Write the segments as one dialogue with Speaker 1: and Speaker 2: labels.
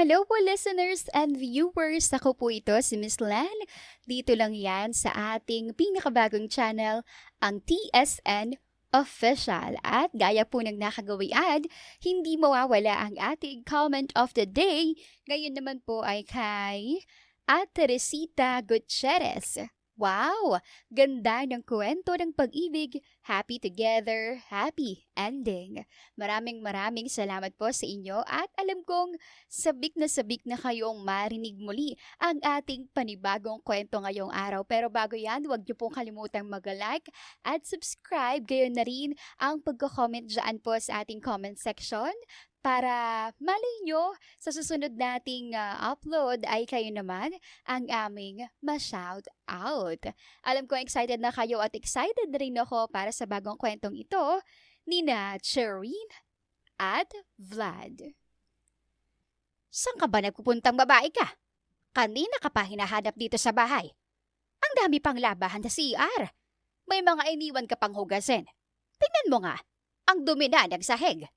Speaker 1: Hello po listeners and viewers! Ako po ito si Miss Len. Dito lang yan sa ating pinakabagong channel, ang TSN Official. At gaya po ng nakagawian, hindi mawawala ang ating comment of the day. Ngayon naman po ay kay Teresita Gutierrez. Wow! Ganda ng kwento ng pag-ibig. Happy together, happy ending. Maraming salamat po sa inyo at alam kong sabik na kayong marinig muli ang ating panibagong kwento ngayong araw. Pero bago yan, huwag niyo pong kalimutang mag-like at subscribe. Gayon na rin ang pagko-comment dyan po sa ating comment section para malay nyo sa susunod nating upload ay kayo naman ang aming ma-shout out. Alam ko excited na kayo at excited na rin ako para sa bagong kwentong ito ni na Cherine at Vlad. Saan ka ba nagpupuntang babae ka? Kanina ka pa hinahanap dito sa bahay. Ang dami pang labahan sa CR. May mga iniwan ka pang hugasin. Tingnan mo nga, ang dumi na ng sahig.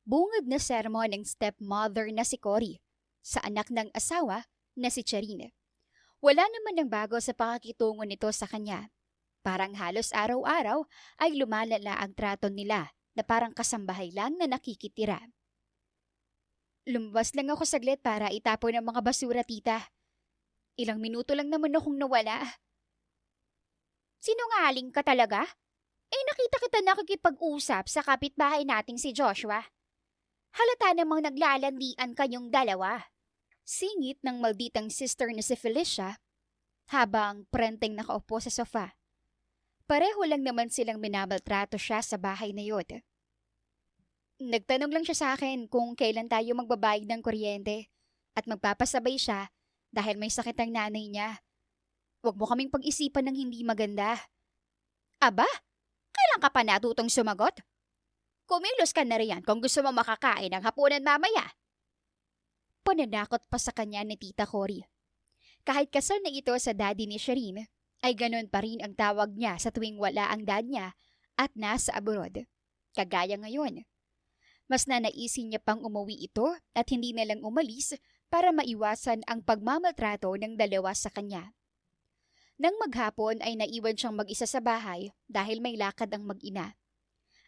Speaker 1: Bungad na sermon ng stepmother na si Cory sa anak ng asawa na si Cherine. Wala naman ng bago sa pakikitungo nito sa kanya. Parang halos araw-araw ay lumalala ang trato nila na parang kasambahay lang na nakikitira. Lumabas lang ako saglit para itapon ang mga basura, tita. Ilang minuto lang naman akong nawala. Sinungaling ka talaga? Nakita kita nakikipag-usap sa kapitbahay nating si Joshua. Halata namang naglalandian kayong dalawa. Singit ng malditang sister na si Felicia habang prenteng nakaupo sa sofa. Pareho lang naman silang minamaltrato siya sa bahay na yun. Nagtanong lang siya sa akin kung kailan tayo magbabayad ng kuryente at magpapasabay siya dahil may sakit ang nanay niya. Huwag mo kaming pag-isipan ng hindi maganda. Aba, kailan ka pa natutong sumagot? Kumilos ka na riyan kung gusto mo makakain ng hapunan mamaya. Pananakot pa sa kanya ni Tita Cory. Kahit kasal na ito sa daddy ni Cherine, ay ganon pa rin ang tawag niya sa tuwing wala ang dad niya at nasa abroad. Kagaya ngayon. Mas nanaisin niya pang umuwi ito at hindi na lang umalis para maiwasan ang pagmamaltrato ng dalawa sa kanya. Nang maghapon ay naiwan siyang mag-isa sa bahay dahil may lakad ang mag-ina.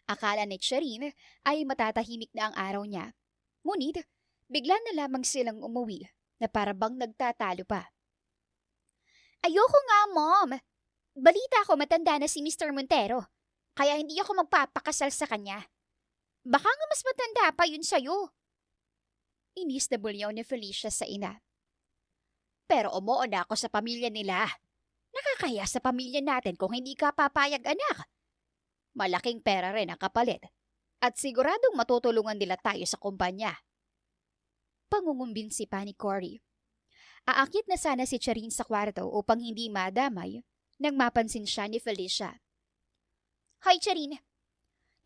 Speaker 1: Akala ni Cherine ay matatahimik na ang araw niya. Ngunit, bigla na lamang silang umuwi na para bang nagtatalo pa. Ayoko nga, Mom! Balita ko matanda na si Mr. Montero, kaya hindi ako magpapakasal sa kanya. Baka nga mas matanda pa yun sa'yo. Inis na bulyaw ni Felicia sa ina. Pero umuo na ako sa pamilya nila. Nakakaya sa pamilya natin kung hindi ka papayag, anak. Malaking pera rin ang kapalit at siguradong matutulungan nila tayo sa kumpanya. Pangungumbinsi pa ni Cory. Aakit na sana si Cherine sa kwarto upang hindi madamay nang mapansin siya ni Felicia. Hoy Cherine,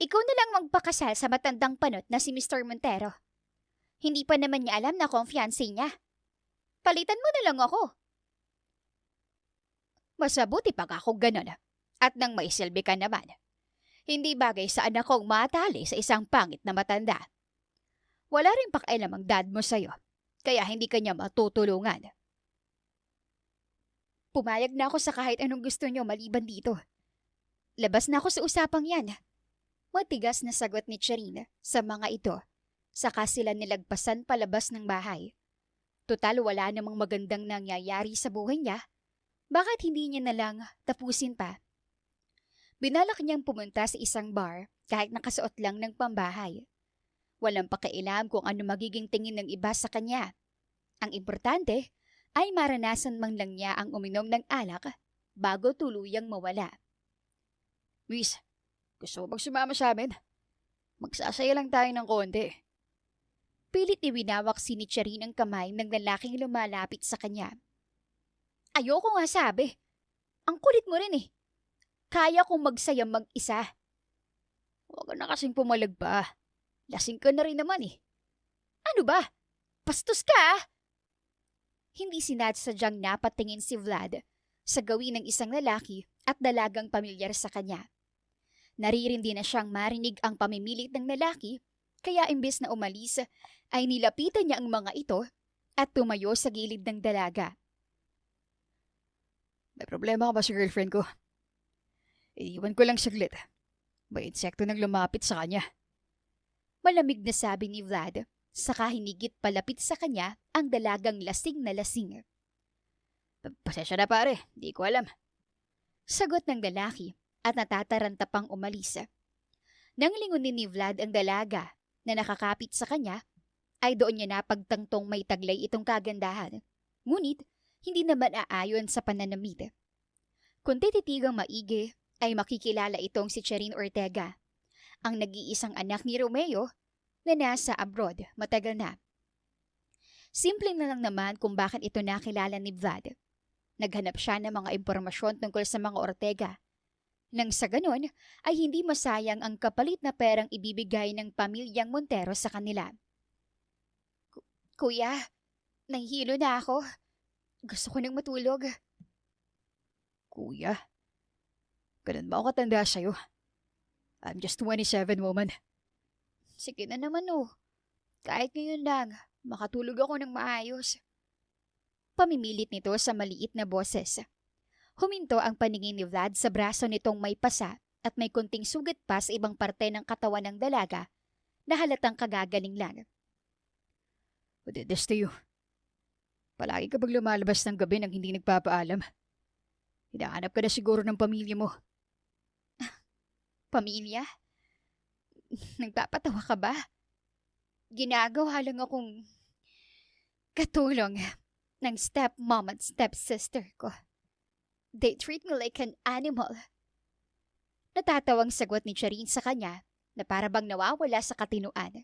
Speaker 1: ikaw na lang magpakasal sa matandang panot na si Mr. Montero. Hindi pa naman niya alam na konfiyanse niya. Palitan mo na lang ako. Masabuti pag ako ganon at nang maisilbi ka naman. Hindi bagay sa anak kong matali sa isang pangit na matanda. Wala rin pakialam ang dad mo sa'yo, kaya hindi kanya matutulungan. Pumayag na ako sa kahit anong gusto niyo maliban dito. Labas na ako sa usapang yan. Matigas na sagot ni Cherine sa mga ito, saka sila nilagpasan palabas ng bahay. Tutal wala namang magandang nangyayari sa buhay niya, bakit hindi niya na lang tapusin pa? Binalak niyang pumunta sa isang bar kahit nakasuot lang ng pambahay. Walang pakialam kung ano magiging tingin ng iba sa kanya. Ang importante ay maranasan man lang niya ang uminom ng alak bago tuluyang mawala. Miss, gusto mo bang sumama sa amin? Magsasaya lang tayo ng konti. Pilit iwinawak si ni Cherine ang kamay ng lalaking lumalapit sa kanya. Ayoko nga sabi. Ang kulit mo rin eh. Kaya kong magsaya mag-isa. Huwag ka na kasing pumalag pa. Lasing ka na rin naman eh. Ano ba? Pastos ka ah! Hindi sinadsadyang napatingin si Vlad sa gawin ng isang lalaki at dalagang pamilyar sa kanya. Naririndi na siyang marinig ang pamimilit ng lalaki Kaya imbes na umalis, ay nilapitan niya ang mga ito at tumayo sa gilid ng dalaga.
Speaker 2: May problema ka ba sa girlfriend ko? Iiwan ko lang saglit. May insekto nang lumapit sa kanya.
Speaker 1: Malamig na sabi ni Vlad, saka hinigit palapit sa kanya ang dalagang lasing na lasing.
Speaker 2: Pasensya na pare, di ko alam.
Speaker 1: Sagot ng lalaki at natataranta pang umalis. Nang lingunin ni Vlad ang dalaga na nakakapit sa kanya, ay doon niya napagtangtong may taglay itong kagandahan. Ngunit, hindi naman aayon sa pananamit. Kung tititigang maigi, ay makikilala itong si Cherin Ortega, ang nag-iisang anak ni Romeo na nasa abroad matagal na. Simple na lang naman kung bakit ito nakilala ni Vlad. Naghanap siya ng mga impormasyon tungkol sa mga Ortega. Nang sa ganon, ay hindi masayang ang kapalit na perang ibibigay ng pamilyang Montero sa kanila. Kuya, nahihilo na ako. Gusto ko nang matulog.
Speaker 2: Kuya? Ganun ba ako katanda sa'yo? I'm just 27, woman.
Speaker 1: Sige na naman oh. Kahit ngayon lang, makatulog ako ng maayos. Pamimilit nito sa maliit na boses. Huminto ang paningin ni Vlad sa braso nitong may pasa at may kunting sugat pa sa ibang parte ng katawan ng dalaga na halatang kagagaling lang.
Speaker 2: This to you. Palagi ka bang lumalabas ng gabi nang hindi nagpapaalam? Hinahanap ka na siguro ng pamilya mo.
Speaker 1: Pamilya? Nagpapatawa ka ba? Ginagawa lang akong katulong ng stepmom at stepsister ko. They treat me like an animal. Natatawang sagot ni Charin sa kanya na para bang nawawala sa katinuan.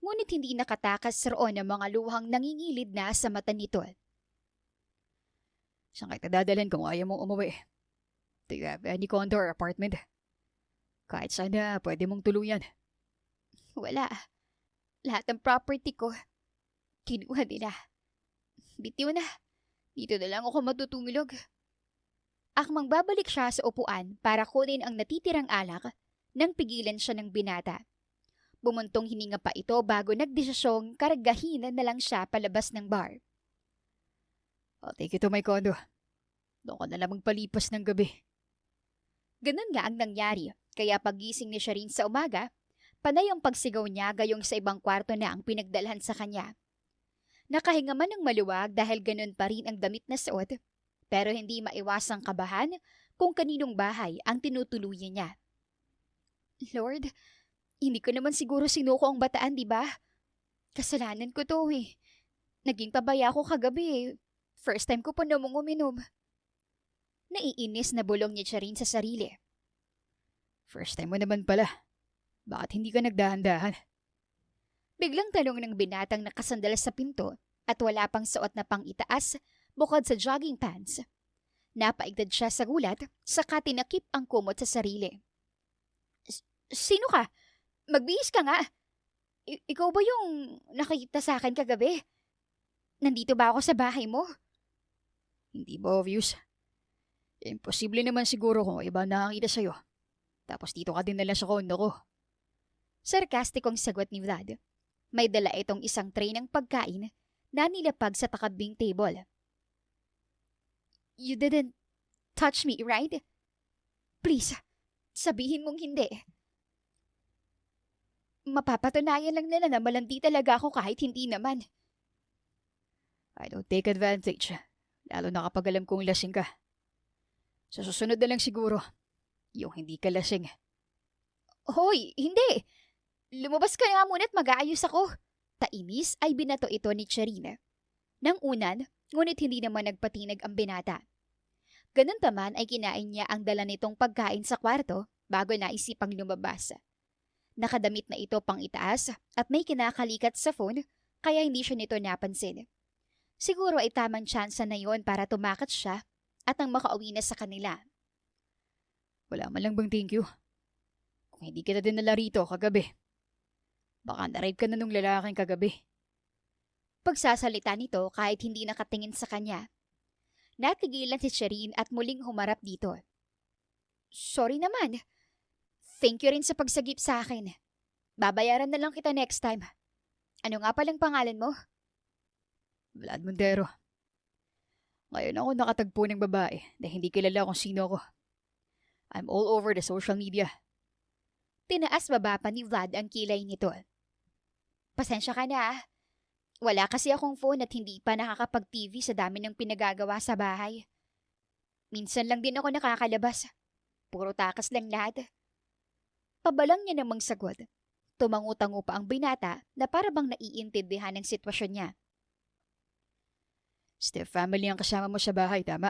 Speaker 1: Ngunit hindi nakatakas roon ang mga luhang nangingilid na sa mata nito.
Speaker 2: Saan kita dadalhin kung ayaw mong umuwi? Do you have any condo or apartment? Kahit sana, pwede mong tuluyan.
Speaker 1: Wala. Lahat ng property ko, kinuha nila. Bitiw na. Dito na lang ako matutulog. Akmang babalik siya sa upuan para kunin ang natitirang alak nang pigilan siya ng binata. Bumuntong hininga pa ito bago nagdesisyong karagahin na lang siya palabas ng bar.
Speaker 2: I'll take you to my condo. Doon ka na lang magpalipas ng gabi.
Speaker 1: Ganun nga ang nangyari, kaya pagising ni Charin sa umaga, panay ang pagsigaw niya gayong sa ibang kwarto na ang pinagdalhan sa kanya. Nakahinga man ng maluwag dahil ganun pa rin ang damit na suot, pero hindi maiwasang kabahan kung kaninong bahay ang tinutuluyan niya. Lord, hindi ko naman siguro sinuko ang bataan, di ba? Kasalanan ko to eh. Naging pabaya ako kagabi eh. First time ko po namang uminom. Naiinis na bulong niya siya rin sa sarili.
Speaker 2: First time mo naman pala. Bakit hindi ka nagdahan-dahan?
Speaker 1: Biglang tanong ng binatang nakasandal sa pinto at wala pang suot na pang itaas bukod sa jogging pants. Napaigtad siya sa gulat, saka tinakip ang kumot sa sarili. Sino ka? Magbihis ka nga. Ikaw ba yung nakita sa akin kagabi? Nandito ba ako sa bahay mo?
Speaker 2: Hindi ba obvious? Imposible naman siguro kung iba nakakita sa'yo. Tapos dito ka din nalang sa kondo ko.
Speaker 1: Sarkastikong sagot ni Vlad. May dala itong isang tray ng pagkain na nilapag sa takabing table. You didn't touch me, right? Please, sabihin mong hindi. Mapapatunayan lang nila na malandi talaga ako kahit hindi naman.
Speaker 2: I don't take advantage. Lalo na kapag alam kong lasing ka. Sa susunod na lang siguro, yung hindi ka lasing.
Speaker 1: Hoy, hindi! Lumabas ka nga muna at mag-aayos ako. Tainis ay binato ito ni Charina. Nang unan, ngunit hindi naman nagpatinag ang binata. Ganun taman ay kinain niya ang dala nitong pagkain sa kwarto bago naisipang lumabas. Nakadamit na ito pang itaas at may kinakalikat sa phone kaya hindi siya nito napansin. Siguro ay tamang tsansa na yon para tumakat siya at nang makauwi na sa kanila.
Speaker 2: Wala man lang bang thank you? Kung hindi kita dinala rito kagabi, baka na-rape ka na nung lalaking kagabi.
Speaker 1: Pagsasalita nito kahit hindi nakatingin sa kanya. Natigilan si Charin at muling humarap dito. Sorry naman. Thank you rin sa pagsagip sa akin. Babayaran na lang kita next time. Ano nga palang pangalan mo?
Speaker 2: Vlad Montero. Ngayon ako nakatagpo ng babae na hindi kilala kung sino ako. I'm all over the social media.
Speaker 1: Tinaas baba pa ni Vlad ang kilay nito. Pasensya ka na ah. Wala kasi akong phone at hindi pa nakakapag-TV sa dami ng pinagagawa sa bahay. Minsan lang din ako nakakalabas. Puro takas lang lahat. Pabalang niya namang sagot. Tumangu-tango pa ang binata na para bang naiintindihan ng sitwasyon niya.
Speaker 2: Step family ang kasama mo sa bahay, tama?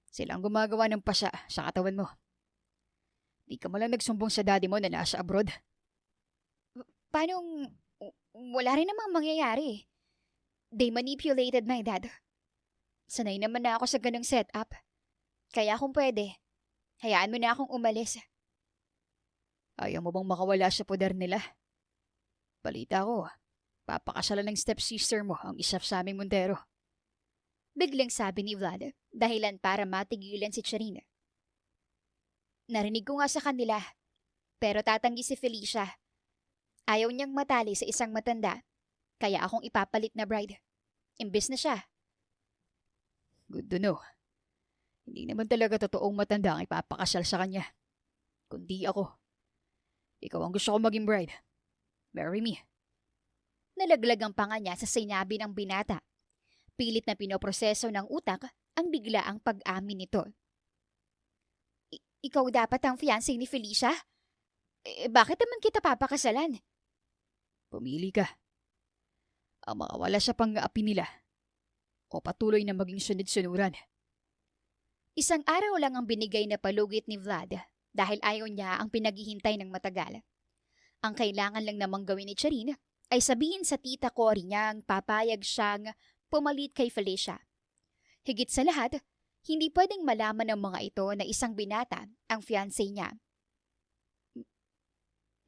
Speaker 2: Sila ang gumagawa ng pasa sa katawan mo. Di ka malang nagsumbong sa daddy mo na nasa abroad.
Speaker 1: Paanong... Wala rin namang mangyayari. They manipulated my dad. Sanay naman na ako sa ganong setup. Kaya kung pwede, hayaan mo na akong umalis.
Speaker 2: Ayaw mo bang makawala sa poder nila? Balita ko, papakasalan ng stepsister mo ang isa sa aming Montero.
Speaker 1: Biglang sabi ni Vlad, dahilan para matigilan si Charina. Narinig ko nga sa kanila, pero tatanggi si Felicia. Ayaw niyang matali sa isang matanda, kaya akong ipapalit na bride. Imbis na siya.
Speaker 2: Good to know. Hindi naman talaga totoong matanda ang ipapakasal sa kanya. Kundi ako. Ikaw ang gusto ko maging bride. Marry me.
Speaker 1: Nalaglag ang panga niya sa sinabi ng binata. Pilit na pinoproseso ng utak ang biglaang pag-amin nito. Ikaw dapat ang fiancé ni Felicia? Bakit naman kita papakasalan?
Speaker 2: Pumili ka. Ang makawala sa pang-aapi nila o patuloy na maging sunod-sunuran.
Speaker 1: Isang araw lang ang binigay na palugit ni Vlad dahil ayaw niya ang pinaghihintay ng matagal. Ang kailangan lang namang gawin ni Charin ay sabihin sa tita Cory niyang papayag siyang pumalit kay Felicia. Higit sa lahat, hindi pwedeng malaman ng mga ito na isang binata ang fiancé niya.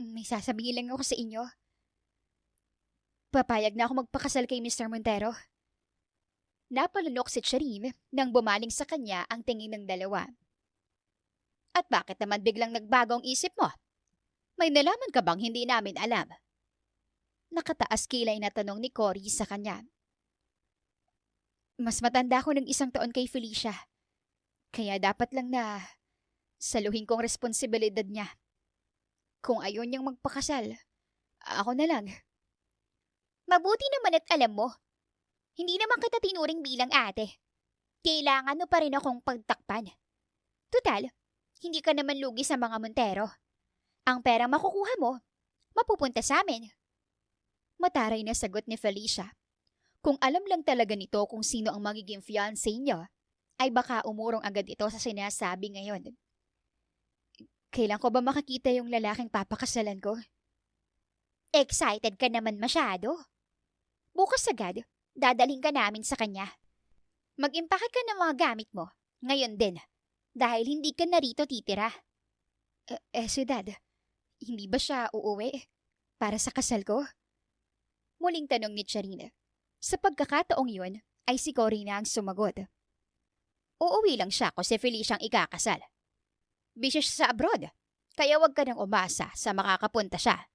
Speaker 1: May sasabihin lang ako sa inyo. Papayag na ako magpakasal kay Mr. Montero. Napalunok si Charin nang bumaling sa kanya ang tingin ng dalawa. At bakit naman biglang nagbago ang isip mo? May nalaman ka bang hindi namin alam? Nakataas kilay na tanong ni Cory sa kanya. Mas matanda ko ng 1 taon kay Felicia. Kaya dapat lang na saluhin kong responsibilidad niya. Kung ayaw niyang magpakasal, ako na lang. Mabuti naman at alam mo. Hindi naman kita tinuring bilang ate. Kailangan mo pa rin akong pagtakpan. Tutal, hindi ka naman lugi sa mga Montero. Ang pera makukuha mo, mapupunta sa amin. Mataray na sagot ni Felicia. Kung alam lang talaga nito kung sino ang magiging fiancé niya, ay baka umurong agad ito sa sinasabi ngayon. Kailan ko ba makakita yung lalaking papakasalan ko? Excited ka naman masyado. Bukas agad, dadaling ka namin sa kanya. Mag-impake ka ng mga gamit mo, ngayon din, dahil hindi ka narito titira. Si Dad, hindi ba siya uuwi para sa kasal ko? Muling tanong ni Charina. Sa pagkakataong yun, ay si Cory na ang sumagot. Uuwi lang siya kung si Felicia ang ikakasal. Busy siya sa abroad, kaya wag ka nang umasa sa makakapunta siya.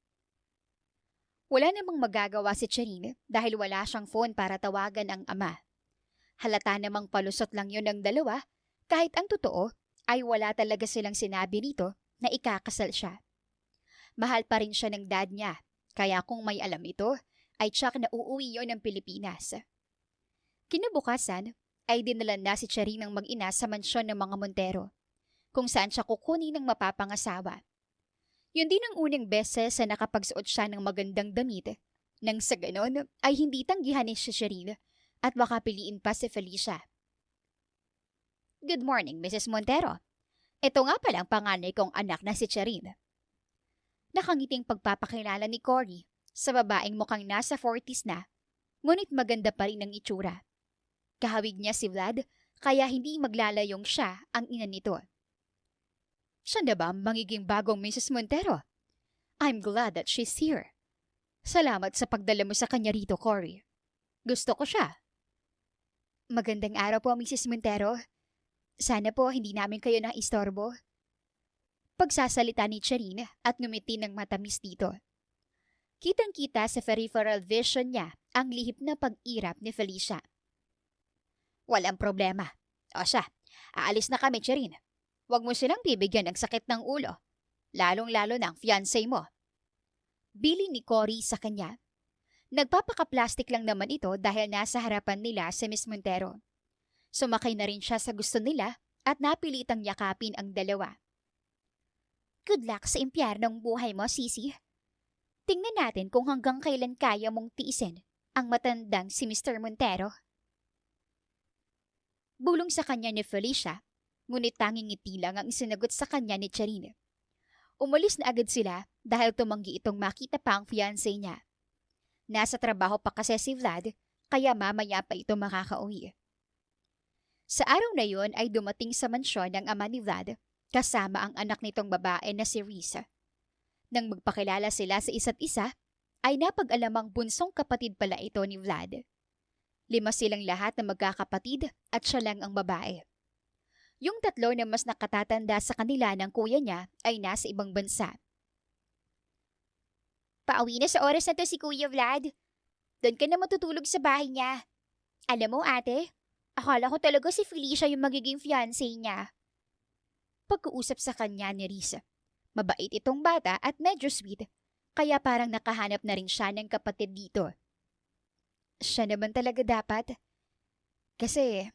Speaker 1: Wala namang magagawa si Charin dahil wala siyang phone para tawagan ang ama. Halata namang palusot lang yun ng dalawa kahit ang totoo ay wala talaga silang sinabi rito na ikakasal siya. Mahal pa rin siya ng dad niya, kaya kung may alam ito, ay tsak na uuwi yon ng Pilipinas. Kinabukasan ay dinala na si Charin ng mag-ina sa mansyon ng mga Montero, kung saan siya kukunin ng mapapangasawa. Yun din ang unang beses na nakapagsuot siya ng magandang damit, nang sa ganon ay hindi tanggihan ni Charin at baka piliin pa si Felicia. Good morning, Mrs. Montero. Ito nga pala ang panganay kong anak na si Charin. Nakangiting pagpapakilala ni Cory sa babaeng mukhang nasa 40s na, ngunit maganda pa rin ang itsura. Kahawig niya si Vlad, kaya hindi maglalayong siya ang ina nito. Siya na ba ang magiging bagong Mrs. Montero? I'm glad that she's here. Salamat sa pagdala mo sa kanya rito, Cory. Gusto ko siya. Magandang araw po, Mrs. Montero. Sana po hindi namin kayo naistorbo. Pagsasalita ni Charine at ngumiti ng matamis dito. Kitang-kita sa peripheral vision niya ang lihip na pag-irap ni Felicia. Walang problema. O siya, aalis na kami, Charine. Huwag mo silang bibigyan ng sakit ng ulo. Lalong-lalo ng fiancé mo. Bili ni Cory sa kanya. Nagpapaka-plastic lang naman ito dahil nasa harapan nila si Miss Montero. Sumakay na rin siya sa gusto nila at napilitang yakapin ang dalawa. Good luck sa impyernong buhay mo, Sisi. Tingnan natin kung hanggang kailan kaya mong tiisin ang matandang si Mr. Montero. Bulong sa kanya ni Felicia, ngunit tanging ngiti lang ang sinagot sa kanya ni Charine. Umalis na agad sila dahil tumanggi itong makita pa ang fiancé niya. Nasa trabaho pa kasi si Vlad, kaya mamaya pa ito makakauwi. Sa araw na yon ay dumating sa mansyon ng ama ni Vlad kasama ang anak nitong babae na si Risa. Nang magpakilala sila sa isa't isa, ay napag-alamang bunsong kapatid pala ito ni Vlad. 5 silang lahat na magkakapatid at siya lang ang babae. Yung 3 na mas nakatatanda sa kanila ng kuya niya ay nasa ibang bansa. Pauwi na sa oras na to si Kuya Vlad. Doon ka na matutulog sa bahay niya. Alam mo ate, akala ko talaga si Felicia yung magiging fiancé niya. Pagkausap sa kanya ni Risa. Mabait itong bata at medyo sweet, kaya parang nakahanap na rin siya ng kapatid dito. Siya naman talaga dapat. Kasi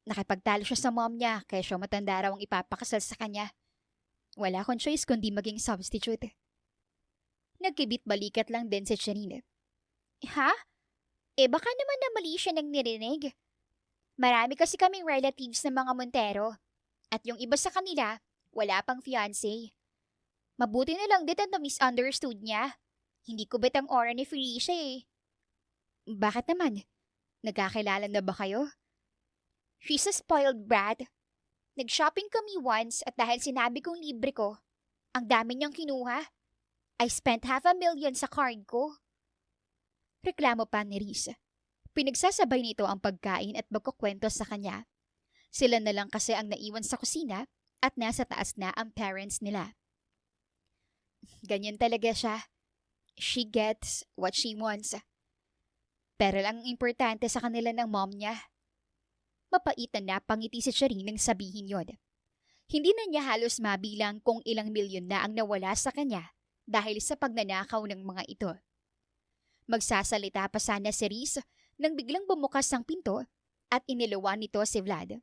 Speaker 1: nakipagtalo siya sa mom niya kaya siya matanda raw ang ipapakasal sa kanya. Wala akong choice kundi maging substitute. Nagkibit-balikat lang din si Charine. Ha? Baka naman na mali siya nang nirinig. Marami kasi kaming relatives ng mga Montero. At yung iba sa kanila, wala pang fiancé. Mabuti na lang din na misunderstood niya. Hindi ko bet ang aura ni Felicia eh. Bakit naman? Nagkakilala na ba kayo? She's a spoiled brat. Nag-shopping kami once at dahil sinabi kong libre ko, ang dami niyang kinuha. I spent $500,000 sa card ko. Reklamo pa ni Risa. Pinagsasabay nito ang pagkain at magkukwento sa kanya. Sila na lang kasi ang naiwan sa kusina at nasa taas na ang parents nila. Ganyan talaga siya. She gets what she wants. Pero lang ang importante sa kanila ng mom niya. Mapaitan na pangiti si Charine nang sabihin yon. Hindi na niya halos mabilang kung ilang milyon na ang nawala sa kanya dahil sa pagnanakaw ng mga ito. Magsasalita pa sana si Riz nang biglang bumukas ang pinto at iniluwan nito si Vlad.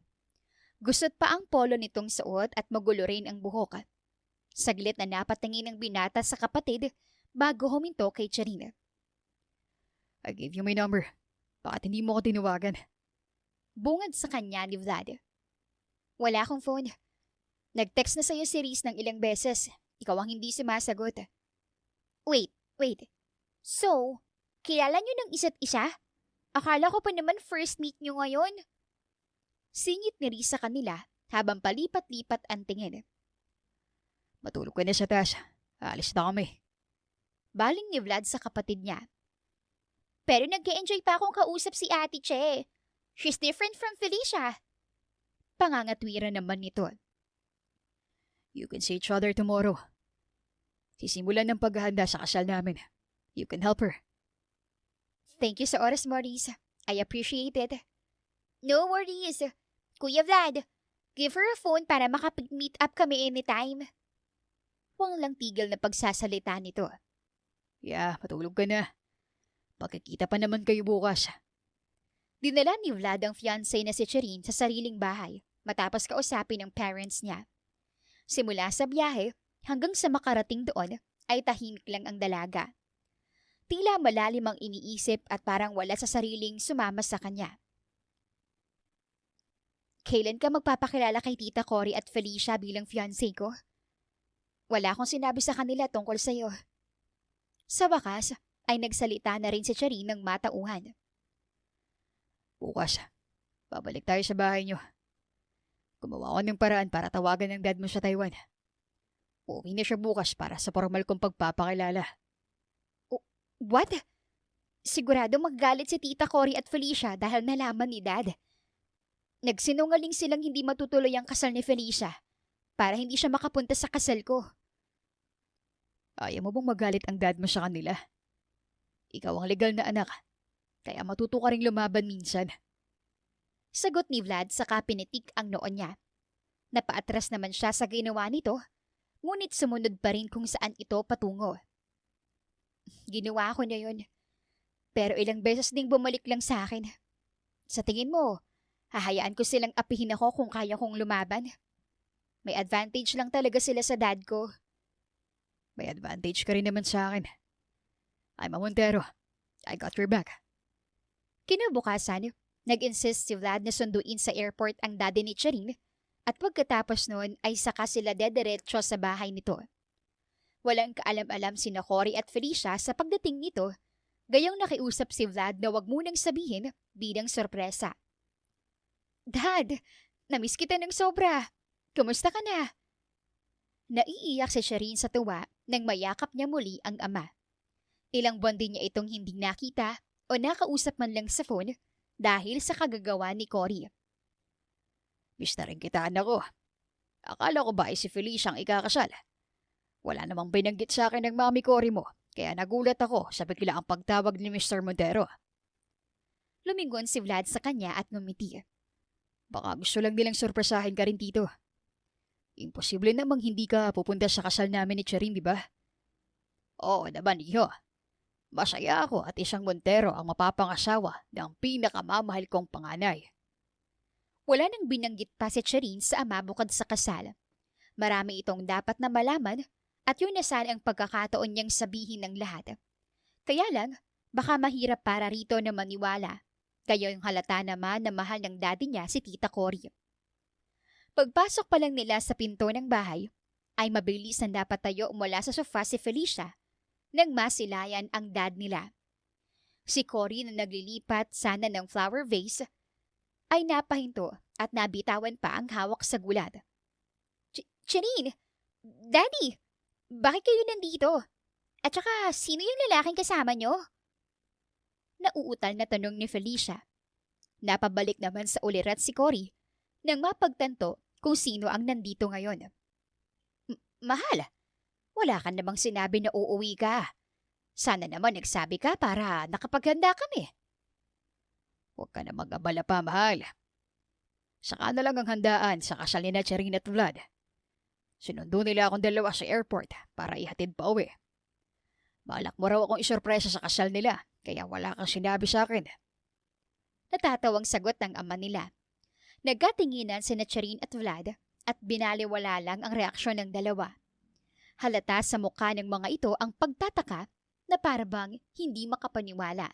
Speaker 1: Gusot pa ang polo nitong suot at magulo rin ang buhok. Saglit na napatingin ang binata sa kapatid bago huminto kay Charine.
Speaker 2: I gave you my number. Bakit hindi mo ko tinawagan?
Speaker 1: Bungad sa kanya ni Vlad. Wala akong phone. Nag-text na sa'yo si Riz ng ilang beses. Ikaw ang hindi sumasagot. Wait. So, kilala niyo ng isa't isa? Akala ko pa naman first meet niyo ngayon. Singit ni Riz sa kanila habang palipat-lipat ang tingin.
Speaker 2: Matulog ka na sa taas. Aalis na kami.
Speaker 1: Baling ni Vlad sa kapatid niya. Pero nag-e-enjoy pa akong kausap si Ate Che. She's different from Felicia. Pangangatwiran naman nito.
Speaker 2: You can see each other tomorrow. Sisimulan ng paghahanda sa kasal namin. You can help her.
Speaker 1: Thank you sa oras, Maurice. I appreciate it. No worries. Kuya Vlad, give her a phone para makapag-meet up kami anytime. Walang tigil na pagsasalita nito.
Speaker 2: Yeah, matulog ka na. Pagkikita pa naman kayo bukas.
Speaker 1: Dinala ni Vlad ang fiancé na si Charine sa sariling bahay matapos kausapin ng parents niya. Simula sa biyahe hanggang sa makarating doon ay tahimik lang ang dalaga. Tila malalim ang iniisip at parang wala sa sariling sumama sa kanya. Kailan ka magpapakilala kay Tita Cory at Felicia bilang fiancé ko? Wala akong sinabi sa kanila tungkol sa'yo. Sa wakas, ay nagsalita na rin si Charine ng matauhan.
Speaker 2: Bukas, babalik tayo sa bahay niyo. Gumawa ko ng paraan para tawagan ng dad mo sa Taiwan. Uuwi na siya bukas para sa formal kong pagpapakilala.
Speaker 1: What? Sigurado maggalit si Tita Cory at Felicia dahil nalaman ni Dad. Nagsinungaling silang hindi matutuloy ang kasal ni Felicia. para hindi siya makapunta sa kasal ko.
Speaker 2: Ayaw mo bang magalit ang dad mo sa kanila? Ikaw ang legal na anak, kaya matuto ka ring lumaban minsan.
Speaker 1: Sagot ni Vlad saka pinitik ang noo niya. Napaatras naman siya sa ginawa nito, ngunit sumunod pa rin kung saan ito patungo. Ginawa ko na yun. Pero ilang beses ding bumalik lang sa akin. Sa tingin mo, hahayaan ko silang apihin ako kung kaya kong lumaban? May advantage lang talaga sila sa dad ko.
Speaker 2: May advantage ka rin naman sa akin. I'm a Montero. I got your back.
Speaker 1: Kinabukasan, nag-insist si Vlad na sunduin sa airport ang daddy ni Charin at pagkatapos noon ay saka sila dediretso sa bahay nito. Walang kaalam-alam sina Cory at Felicia sa pagdating nito, gayong nakiusap si Vlad na wag munang sabihin bilang sorpresa. Dad, namiss kita ng sobra. Kumusta ka na? Naiiyak si Charin sa tuwa nang mayakap niya muli ang ama. Ilang buwan din niya itong hindi nakita o nakausap man lang sa phone dahil sa kagagawa ni Cory.
Speaker 2: Miss na rin kita, anak ko. Akala ko ba ay si Felicia ang ikakasal? Wala namang binanggit sa akin ng mami Cory mo, kaya nagulat ako sa biglaang pagtawag ni Mr. Montero.
Speaker 1: Lumingon si Vlad sa kanya at ngumiti.
Speaker 2: Baka gusto lang nilang sorpresahin ka rin, Tito. Imposible namang hindi ka pupunta sa kasal namin ni Charin, di ba? Oo naman, iho. Masaya ako at isang Montero ang mapapangasawa ng pinakamamahal kong panganay.
Speaker 1: Wala nang binanggit pa si Charin sa ama bukod sa kasal. Marami itong dapat na malaman at yun na sana ang pagkakataon niyang sabihin ng lahat. Kaya lang, baka mahirap para rito na maniwala. Kaya yung halata naman na mahal ng daddy niya si Tita Cory. Pagpasok pa lang nila sa pinto ng bahay, ay mabilis na dapat tayo mula sa sofa si Felicia nang masilayan ang dad nila. Si Cory na naglilipat sana ng flower vase ay napahinto at nabitawan pa ang hawak sa gulad. Charin! Daddy! Bakit kayo nandito? At saka, sino yung lalaking kasama nyo? Nauutal na tanong ni Felicia. Napabalik naman sa ulirat si Cory nang mapagtanto kung sino ang nandito ngayon. Mahal, wala ka namang sinabi na uuwi ka. Sana naman nagsabi ka para nakapaghanda kami.
Speaker 2: Huwag ka na mag-abala pa, mahal. Saka na lang ang handaan sa kasal ni na Charin at Vlad. Sinundo nila akong dalawa sa airport para ihatid pa uwi. Balak mo raw akong isurpresa sa kasal nila, kaya wala kang sinabi sa akin.
Speaker 1: Natatawang sagot ng ama nila. Nagkatinginan sina Charin at Vlad at binaliwala lang ang reaksyon ng dalawa. Halata sa mukha ng mga ito ang pagtataka na parabang hindi makapaniwala.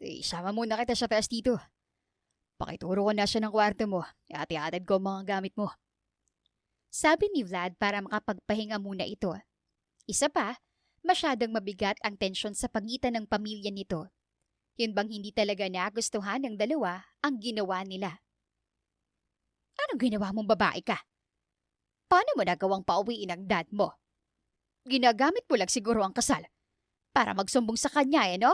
Speaker 2: Isama muna kita sa taas dito. Pakituro ko na siya ng kwarto mo at iatid ko ang mga gamit mo.
Speaker 1: Sabi ni Vlad para makapagpahinga muna ito. Isa pa, masyadong mabigat ang tensyon sa pagitan ng pamilya nito. Yun bang hindi talaga nagustuhan ng dalawa ang ginawa nila? Anong ginawa mong babae ka? Paano mo nagawang pauwiin ang dad mo? Ginagamit mo lang siguro ang kasal para magsumbong sa kanya, no?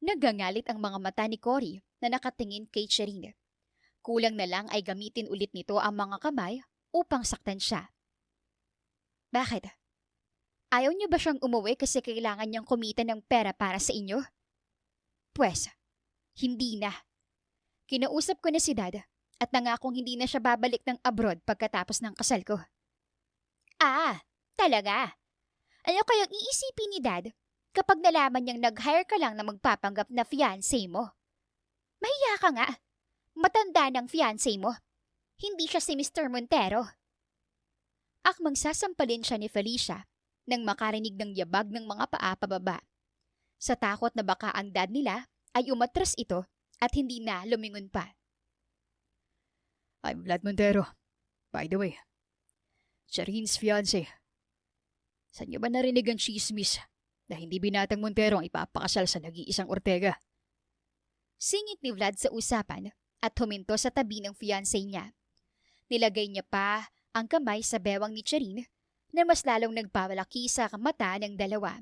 Speaker 1: Nagangalit ang mga mata ni Cory na nakatingin kay Charin. Kulang na lang ay gamitin ulit nito ang mga kamay upang saktan siya. Bakit? Ayaw niyo ba siyang umuwi kasi kailangan niyang kumita ng pera para sa inyo? Pwes, hindi na. Kinausap ko na si Dad at nangakong hindi na siya babalik ng abroad pagkatapos ng kasal ko. Ah, talaga? Ano kayang iisipin ni Dad kapag nalaman niyang nag-hire ka lang na magpapanggap na fiancé mo? Mahiya ka nga. Matanda ng fiancé mo. Hindi siya si Mr. Montero. Akmang sasampalin siya ni Felicia nang makarinig ng yabag ng mga paa pababa. Sa takot na baka ang dad nila ay umatras ito at hindi na lumingon pa.
Speaker 2: I'm Vlad Montero. By the way, Charin's fiancé. Saan niyo ba narinig ang chismis na hindi binatang Montero ang ipapakasal sa nag-iisang Ortega?
Speaker 1: Singit ni Vlad sa usapan at huminto sa tabi ng fiancé niya. Nilagay niya pa ang kamay sa bewang ni Charin na mas lalong nagpapalaki sa mata ng dalawa.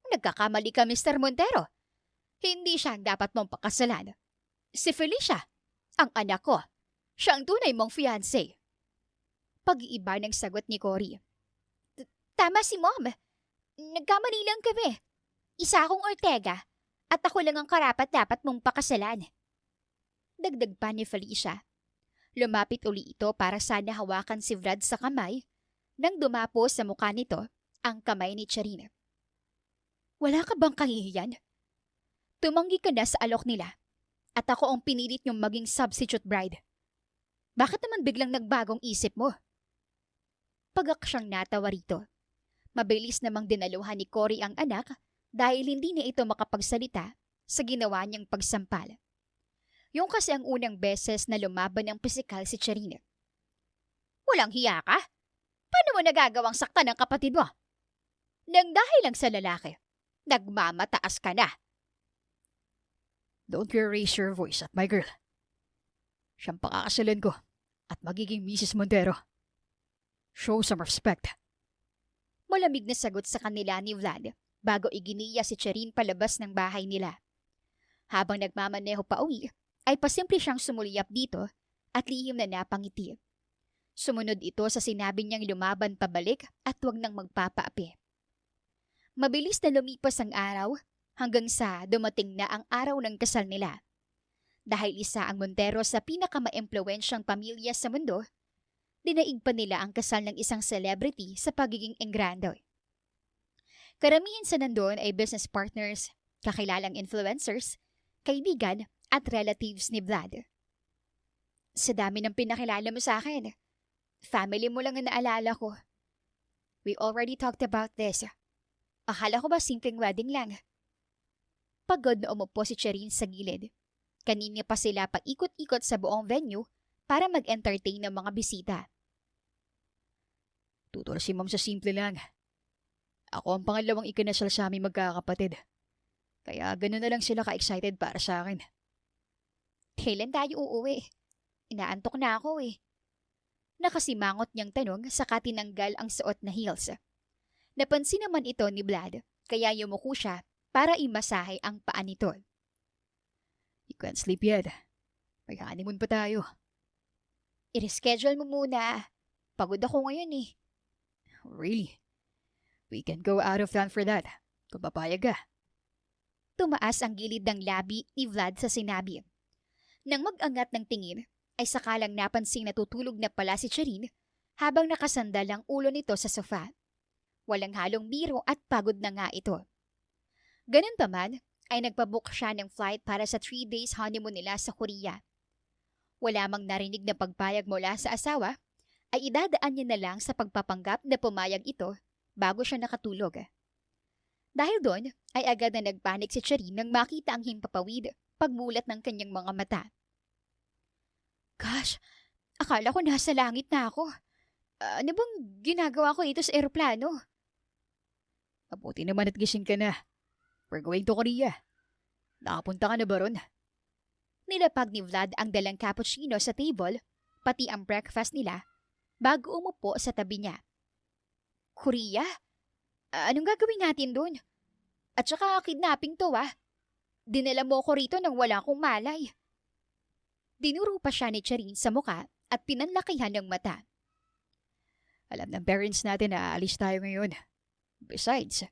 Speaker 1: Nagkakamali ka, Mr. Montero. Hindi siya ang dapat mong pakasalan. Si Felicia, ang anak ko. Siya ang tunay mong fiancé. Pag-iiba ng sagot ni Cory. Tama si Mom. Nagkamali lang kami. Isa akong Ortega at ako lang ang karapat-dapat mong pakasalan. Dagdag pa ni Felicia. Lumapit uli ito para sana hawakan si Vlad sa kamay nang dumapo sa mukha nito ang kamay ni Charina. Wala ka bang kahihiyan? Tumanggi ka na sa alok nila at ako ang pinilit niyong maging substitute bride. Bakit naman biglang nagbagong isip mo? Pagaksyang natawa rito. Mabilis namang dinaluhan ni Cory ang anak dahil hindi niya ito makapagsalita sa ginawa niyang pagsampal. Yung kasi ang unang beses na lumaban ng pisikal si Charina. Walang hiya ka? Paano mo nagagawang saktan ng kapatid mo? Nang dahil lang sa lalaki, nagmamataas ka na.
Speaker 2: Don't you raise your voice at my girl. Siyang pakakasalan ko at magiging Mrs. Montero. Show some respect.
Speaker 1: Malamig na sagot sa kanila ni Vlad bago iginiya si Cherin palabas ng bahay nila. Habang nagmamaneho pa uwi, ay pasimple siyang sumuliyap dito at lihim na napangiti. Sumunod ito sa sinabi niyang lumaban pabalik at huwag nang magpapaapi. Mabilis na lumipas ang araw hanggang sa dumating na ang araw ng kasal nila. Dahil isa ang Montero sa pinakama-impluwensyang pamilya sa mundo, dinaig pa nila ang kasal ng isang celebrity sa pagiging enggrando. Karamihan sa nandun ay business partners, kakilalang influencers, kaibigan at relatives ni Vlad. Sa dami ng pinakilala mo sa akin, family mo lang ang naalala ko. We already talked about this. Akala ko ba simpleng wedding lang? Pagod na umupo si Cherin sa gilid. Kanina pa sila paikot-ikot sa buong venue para mag-entertain ng mga bisita.
Speaker 2: Tutor si Ma'am sa simple lang. Ako ang pangalawang ikinasal sa aming magkakapatid. Kaya gano'n na lang sila ka-excited para sa akin.
Speaker 1: Kailan tayo uuwi? Inaantok na ako eh. Nakasimangot niyang tanong saka tinanggal ang suot na heels. Napansin naman ito ni Vlad kaya yumuko siya para imasahe ang paa nito.
Speaker 2: You can't sleep yet. May honeymoon pa tayo.
Speaker 1: I-reschedule mo muna. Pagod ako ngayon eh.
Speaker 2: Really? We can go out of town for that. Kung papayag ka.
Speaker 1: Tumaas ang gilid ng labi ni Vlad sa sinabi. Nang mag-angat ng tingin, ay sakalang napansing natutulog na pala si Cherin habang nakasandal ang ulo nito sa sofa. Walang halong biro at pagod na nga ito. Ganun pa man, ay nagpabook siya ng flight para sa 3 days honeymoon nila sa Korea. Wala mang narinig na pagpayag mula sa asawa, ay idadaan niya na lang sa pagpapanggap na pumayag ito bago siya nakatulog. Dahil doon, ay agad na nagpanik si Cherin nang makita ang himpapawid pagmulat ng kanyang mga mata. Gosh, akala ko nasa langit na ako. Ano bang ginagawa ko dito sa eroplano?
Speaker 2: Mabuti naman at gising ka na. We're going to Korea. Nakapunta ka na ba ron?
Speaker 1: Nilapag ni Vlad ang dalang cappuccino sa table, pati ang breakfast nila, bago umupo sa tabi niya. Korea? Anong gagawin natin doon? At saka kidnapping to Dinala mo ko rito nang wala akong malay. Dinuro pa siya ni Cherin sa muka at pinanlakihan ng mata.
Speaker 2: Alam ng parents natin na aalis tayo ngayon. Besides,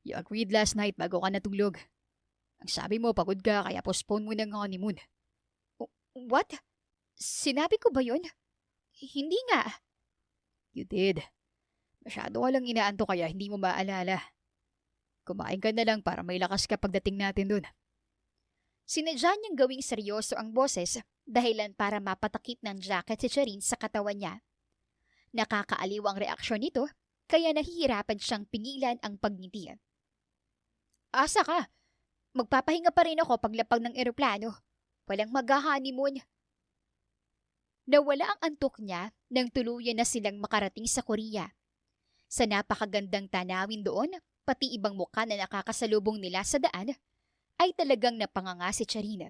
Speaker 2: you agreed last night bago ka natulog. Ang sabi mo, pagod ka kaya postpone mo ng honeymoon.
Speaker 1: What? Sinabi ko ba yun? Hindi nga.
Speaker 2: You did. Masyado ka lang inaanto kaya hindi mo maalala. Kumain ka na lang para may lakas ka pagdating natin dun.
Speaker 1: Sinadya niyang gawing seryoso ang boses dahilan para mapatakip ng jacket si Cherin sa katawan niya. Nakakaaliw ang reaksyon nito kaya nahihirapan siyang pingilan ang pagngiti. Asa ka? Magpapahinga pa rin ako paglapag ng eroplano. Walang mag-honeymoon. Nawala ang antok niya nang tuluyan na silang makarating sa Korea. Sa napakagandang tanawin doon, pati ibang mukha na nakakasalubong nila sa daan, ay talagang napanganga si Charina.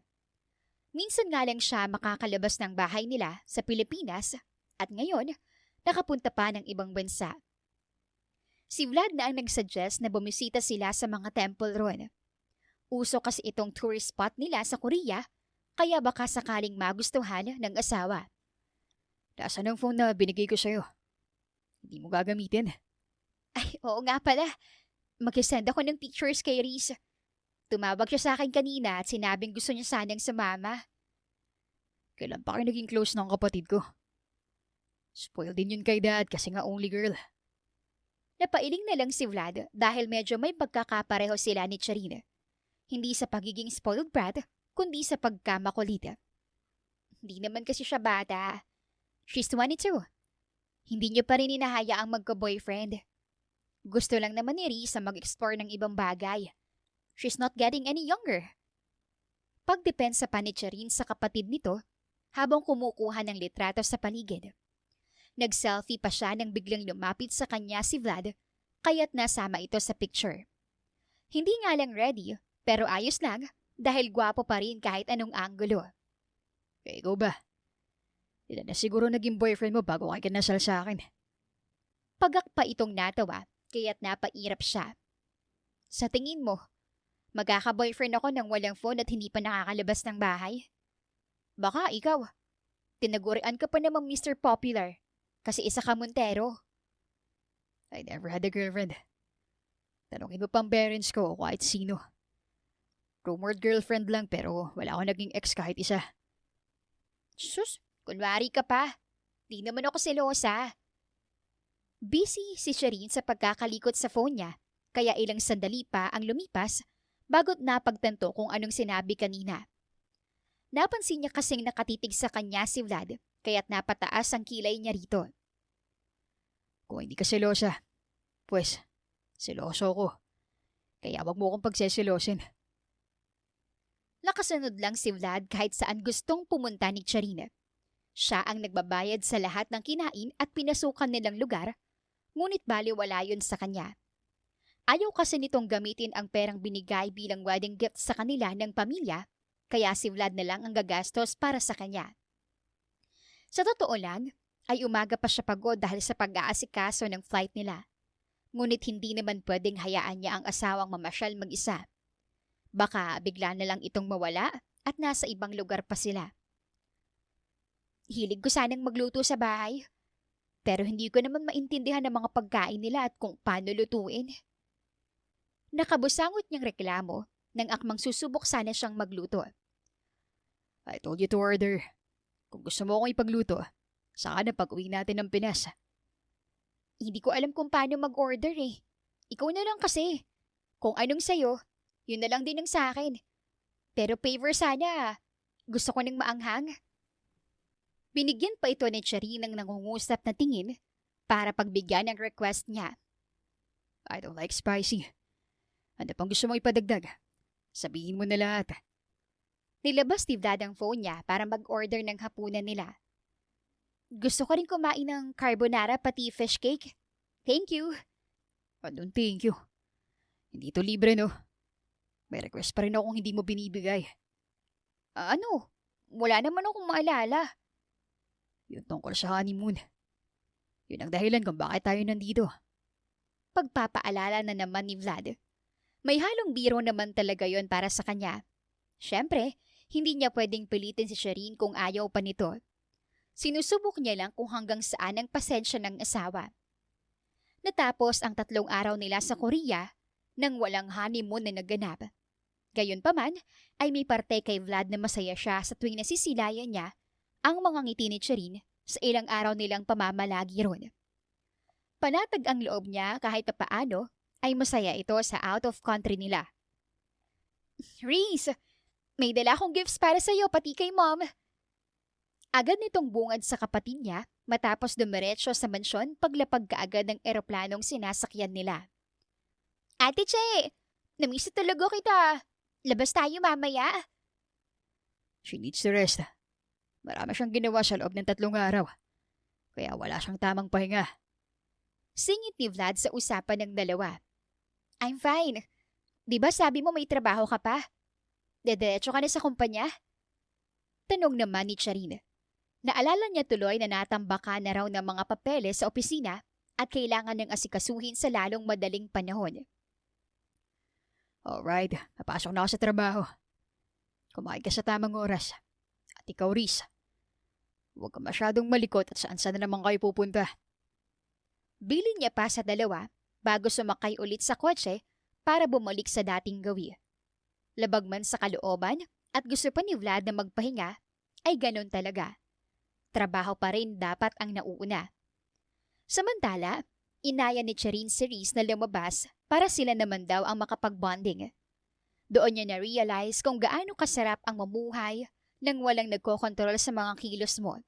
Speaker 1: Minsan nga lang siya makakalabas ng bahay nila sa Pilipinas at ngayon, nakapunta pa ng ibang bansa. Si Vlad na ang nagsuggest na bumisita sila sa mga temple roon. Uso kasi itong tourist spot nila sa Korea, kaya baka sakaling magustuhan ng asawa.
Speaker 2: Nasaan ang phone na binigay ko sa'yo? Hindi mo gagamitin.
Speaker 1: Ay, oo nga pala. Mag-send ako ng pictures kay Reese. Tumawag siya sa akin kanina at sinabing gusto niya sanang sumama.
Speaker 2: Kailan pa kayo naging close ng kapatid ko? Spoiled din yun kay dad kasi nga only girl.
Speaker 1: Napailing na lang si Vlad dahil medyo may pagkakapareho sila ni Charina. Hindi sa pagiging spoiled brat, kundi sa pagkamakulit. Hindi naman kasi siya bata. She's 22. Hindi niyo pa rin inahayaang magka-boyfriend. Gusto lang naman ni Risa mag-explore ng ibang bagay. She's not getting any younger. Pagdepensa pa ni Charin sa kapatid nito habang kumukuha ng litrato sa paligid. Nag-selfie pa siya nang biglang lumapit sa kanya si Vlad, kaya't nasama ito sa picture. Hindi nga lang ready, pero ayos lang dahil gwapo pa rin kahit anong anggulo.
Speaker 2: Eh, ikaw ba? Ilan na siguro naging boyfriend mo bago ka kinasal sa akin?
Speaker 1: Pagak pa itong natawa, kaya't napairap siya. Sa tingin mo, magkaka-boyfriend ako nang walang phone at hindi pa nakakalabas ng bahay? Baka ikaw. Tinagurian ka pa namang Mr. Popular kasi isa ka Montero.
Speaker 2: I never had a girlfriend. Tanungin mo pang parents ko o kahit sino. Rumored girlfriend lang pero wala akong naging ex kahit isa.
Speaker 1: Sus, kunwari ka pa. Di naman ako selosa. Busy si Shireen sa pagkakalikot sa phone niya, kaya ilang sandali pa ang lumipas bago't napagtanto kung anong sinabi kanina. Napansin niya kasing nakatitig sa kanya si Vlad, kaya't napataas ang kilay niya rito.
Speaker 2: Kung hindi ka selosa, pues, seloso ko. Kaya wag mo akong pagseselosin.
Speaker 1: Nakasunod lang si Vlad kahit saan gustong pumunta ni Charina. Siya ang nagbabayad sa lahat ng kinain at pinasukan nilang lugar, ngunit baliwala yun sa kanya. Ayaw kasi nitong gamitin ang perang binigay bilang wedding gift sa kanila ng pamilya, kaya si Vlad na lang ang gagastos para sa kanya. Sa totoo lang, ay umaga pa siya pagod dahil sa pag-aasikaso ng flight nila. Ngunit hindi naman pwedeng hayaan niya ang asawang mamasyal mag-isa. Baka bigla na lang itong mawala at nasa ibang lugar pa sila. Hilig ko sanang magluto sa bahay, pero hindi ko naman maintindihan ang mga pagkain nila at kung paano lutuin. Nakabusangot niyang reklamo nang akmang susubok sana siyang magluto.
Speaker 2: I told you to order. Kung gusto mo akong ipagluto, saka na pag-uwi natin ng Pinas.
Speaker 1: Hindi ko alam kung paano mag-order eh. Ikaw na lang kasi. Kung anong sayo, yun na lang din ang sa akin. Pero favor sana. Gusto ko ng maanghang. Binigyan pa ito ni Cherry ng nangungusap na tingin para pagbigyan ng request niya.
Speaker 2: I don't like spicy. Ano pang gusto mo ipadagdag? Sabihin mo na lahat.
Speaker 1: Nilabas ni Vlad ang phone niya para mag-order ng hapunan nila. Gusto ko rin kumain ng carbonara pati fish cake. Thank you.
Speaker 2: Anong thank you? Hindi to libre, no? May request pa rin akong hindi mo binibigay.
Speaker 1: Ano? Wala naman akong maalala.
Speaker 2: Yun tungkol sa honeymoon. Yun ang dahilan kung bakit tayo nandito.
Speaker 1: Pagpapaalala na naman ni Vlad. May halong biro naman talaga yon para sa kanya. Siyempre, hindi niya pwedeng pilitin si Shireen kung ayaw pa nito. Sinusubok niya lang kung hanggang saan ang pasensya ng asawa. Natapos ang 3 araw nila sa Korea nang walang honeymoon na naganap. Gayunpaman, ay may parte kay Vlad na masaya siya sa tuwing nasisilayan niya ang mga ngiti ni Shireen sa ilang araw nilang pamamalagi ron. Panatag ang loob niya kahit papaano ay masaya ito sa out of country nila. Reese, may dala akong gifts para sa iyo pati kay Mom. Agad nitong bungad sa kapatid niya matapos dumiretso sa mansyon paglapag kaagad ng eroplanong sinasakyan nila. Ate Che, namiss na talaga kita. Labas tayo mamaya.
Speaker 2: She needs to rest. Marami siyang ginawa sa loob ng 3 araw. Kaya wala siyang tamang pahinga.
Speaker 1: Singit ni Vlad sa usapan ng dalawa. I'm fine. Di ba sabi mo may trabaho ka pa? Dediretso ka na sa kumpanya? Tanong naman ni Charina. Naalala niya tuloy na natambakan na raw ng mga papeles sa opisina at kailangan ng asikasuhin sa lalong madaling panahon.
Speaker 2: Alright, papasok na ako sa trabaho. Kumain ka sa tamang oras. At ikaw, Reese. Huwag ka masyadong malikot at saan na naman kayo pupunta.
Speaker 1: Bilin niya pa sa dalawa bago sumakay ulit sa kotse para bumalik sa dating gawi. Labag man sa kalooban at gusto pa ni Vlad na magpahinga, ay ganon talaga. Trabaho pa rin dapat ang nauuna. Samantala, inaya ni Cherin si Reese na lumabas para sila naman daw ang makapag-bonding. Doon niya na-realize kung gaano kasarap ang mamuhay nang walang nagkokontrol sa mga kilos mo.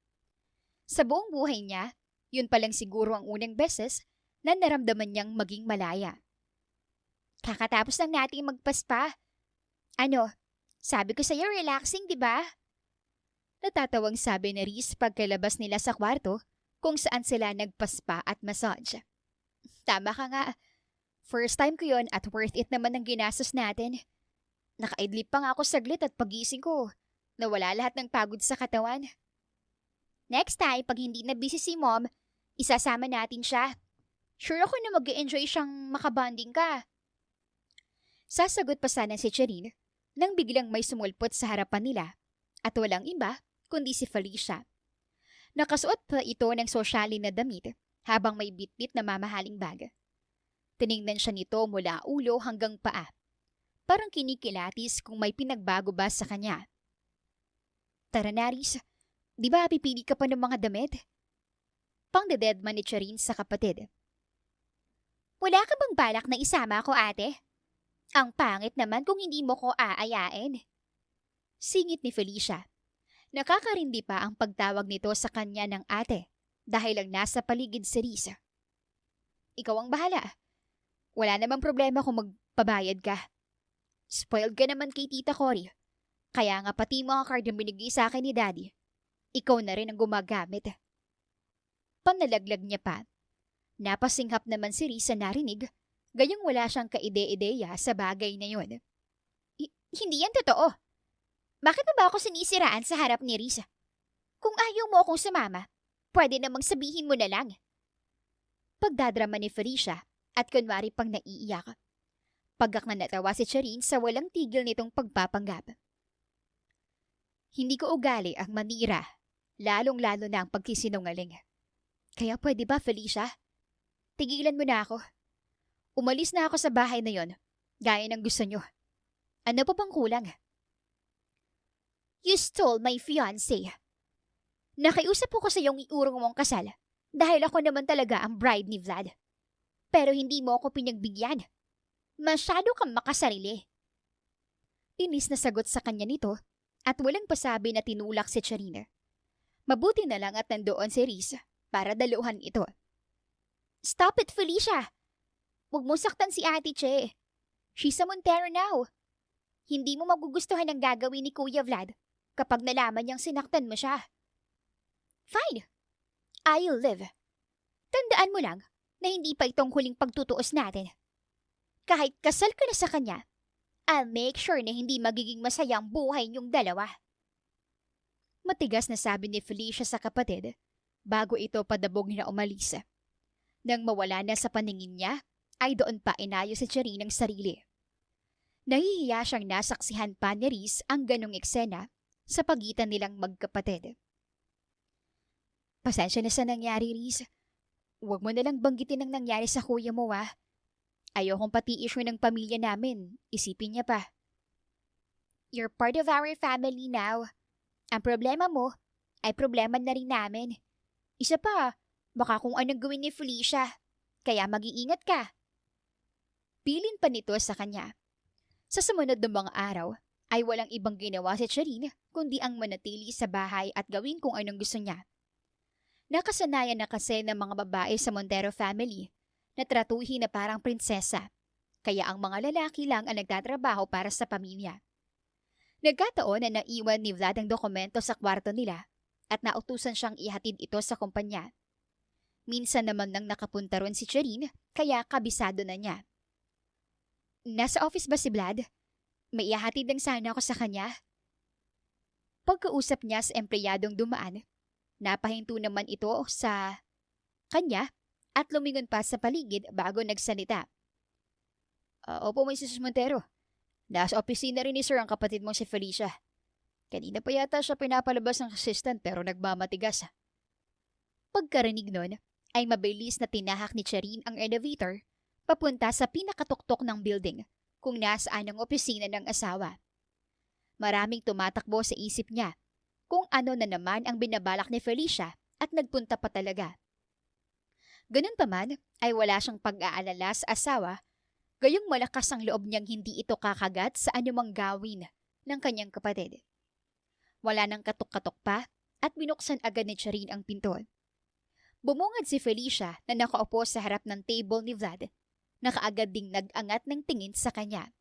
Speaker 1: Sa buong buhay niya, yun palang siguro ang unang beses na naramdaman niyang maging malaya. Kakatapos lang nating magpaspa. Ano, sabi ko sa'yo relaxing, di ba? Natatawang sabi ni Reese pagkalabas nila sa kwarto kung saan sila nagpaspa at massage. Tama ka nga. First time ko yon at worth it naman ang ginastos natin. Nakaidlip pa nga ako saglit at pagising ko. Nawala lahat ng pagod sa katawan. Next time, pag hindi na busy si Mom, isasama natin siya. Sure ako na mag-enjoy siyang makabanding ka. Sasagot pa sana si Cherin nang biglang may sumulpot sa harapan nila at walang iba kundi si Felicia. Nakasuot pa ito ng sosyali na damit habang may bitbit na mamahaling bag. Tiningnan siya nito mula ulo hanggang paa. Parang kinikilatis kung may pinagbago ba sa kanya. Tara na, Reese. Di ba pipili ka pa ng mga damit? Pangdededman ni Cherin sa kapatid. Wala ka bang balak na isama ako, ate? Ang pangit naman kung hindi mo ko aayain. Singit ni Felicia. Nakakarindi pa ang pagtawag nito sa kanya ng ate dahil lang nasa paligid si Reese. Ikaw ang bahala. Wala namang problema kung magpabayad ka. Spoiled ka naman kay Tita Cory. Kaya nga pati mga card na binigay sa akin ni Daddy, ikaw na rin ang gumagamit. Panalaglag niya pa. Napasinghap naman si Reese sa narinig, gayong wala siyang kaide-ideya sa bagay na yun. Hindi yan totoo. Bakit mo ba ako sinisiraan sa harap ni Reese? Kung ayaw mo akong sumama, pwede namang sabihin mo na lang. Pagdadrama ni Felicia at kunwari pang naiiyak. Pagak na natawa si Cherin sa walang tigil nitong pagpapanggap. Hindi ko ugali ang manira, lalong-lalo na ang pagkisinungaling. Kaya pwede ba, Felicia? Tigilan mo na ako. Umalis na ako sa bahay na yon, gaya ng gusto nyo. Ano pa bang kulang? You stole my fiancé. Nakiusap ko sa iyong iurong mong kasal dahil ako naman talaga ang bride ni Vlad. Pero hindi mo ako pinagbigyan. Masyado kang makasarili. Inis na sagot sa kanya nito at walang pasabi na tinulak si Charina. Mabuti na lang at nandoon si Reese para daluhan ito. Stop it, Felicia! Huwag mo saktan si Ate Che. She's a Montero now. Hindi mo magugustuhan ang gagawin ni Kuya Vlad kapag nalaman niyang sinaktan mo siya. Fine. I'll live. Tandaan mo lang na hindi pa itong huling pagtutuos natin. Kahit kasal ka na sa kanya, I'll make sure na hindi magiging masaya ang buhay niyong dalawa. Matigas na sabi ni Felicia sa kapatid bago ito padabog na umalis. Nang mawala na sa paningin niya, ay doon pa inayo si Cherin ng sarili. Nahihiya siyang nasaksihan pa ni Reese ang ganong eksena sa pagitan nilang magkapatid. Pasensya na sa nangyari, Reese. Huwag mo nalang banggitin ang nangyari sa kuya mo, ah. Ayokong pati issue ng pamilya namin. Isipin niya pa. You're part of our family now. Ang problema mo ay problema na rin namin. Isa pa, baka kung anong gawin ni Felicia. Kaya mag-iingat ka. Pilin pa nito sa kanya. Sa sumunod ng mga araw, ay walang ibang ginawa si Cherin kundi ang manatili sa bahay at gawin kung anong gusto niya. Nakasanayan na kasi ng mga babae sa Montero family na tratuhin na parang prinsesa, kaya ang mga lalaki lang ang nagtatrabaho para sa pamilya. Nagkataon na naiwan ni Vlad ang dokumento sa kwarto nila at nautusan siyang ihatid ito sa kumpanya. Minsan naman nang nakapunta ron si Cherin, kaya kabisado na niya. Nasa office ba si Vlad? May ihatid lang sana ako sa kanya. Pagkausap niya sa empleyadong dumaan, napahinto naman ito sa kanya at lumingon pa sa paligid bago nagsalita. Opo, Mrs. Montero. Nasa opisina rin ni Sir ang kapatid mong si Felicia.
Speaker 2: Kanina pa yata siya pinapalabas ng assistant pero nagmamatigas.
Speaker 1: Pagkarinig nun, ay mabilis na tinahak ni Charin ang elevator papunta sa pinakatuktok ng building kung nasaan ang opisina ng asawa. Maraming tumatakbo sa isip niya kung ano na naman ang binabalak ni Felicia at nagpunta pa talaga. Ganun pa man ay wala siyang pag-aalala sa asawa, gayong malakas ang loob niyang hindi ito kakagat sa anumang gawin ng kanyang kapatid. Wala nang katok-katok pa at binuksan agad ni Charin ang pinto. Bumungad si Felicia na nakaupo sa harap ng table ni Vlad, na kaagad ding nag-angat ng tingin sa kanya.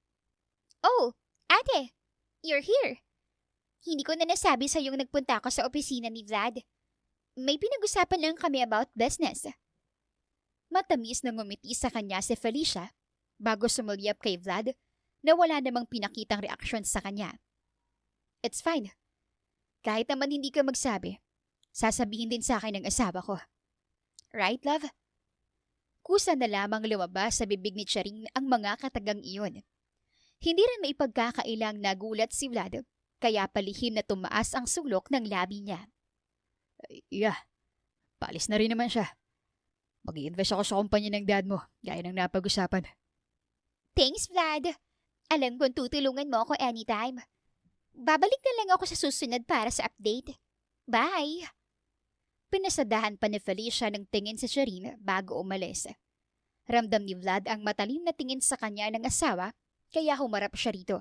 Speaker 1: "Oh, ate! You're here! Hindi ko na nasabi sa yung nagpunta ako sa opisina ni Vlad. May pinag-usapan lang kami about business." Matamis na ngumiti sa kanya si Felicia bago sumulyap kay Vlad na wala namang pinakitang reaksyon sa kanya. "It's fine. Kahit naman hindi ka magsabi, sasabihin din sa akin ng asawa ko. Right, love?" Kusa na lamang lumabas sa bibig ni Charing ang mga katagang iyon. Hindi rin maipagkakailang nagulat si Vlad, kaya palihim na tumaas ang sulok ng labi niya.
Speaker 2: Yeah, paalis na rin naman siya. Mag-i-invest ako sa kumpanya ng dad mo, gaya ng napag-usapan.
Speaker 1: "Thanks, Vlad. Alam kong tutulungan mo ako anytime. Babalik na lang ako sa susunod para sa update. Bye!" Pinasadahan pa ni Felicia ng tingin si Charin bago umalis. Ramdam ni Vlad ang matalim na tingin sa kanya ng asawa, kaya humarap siya rito.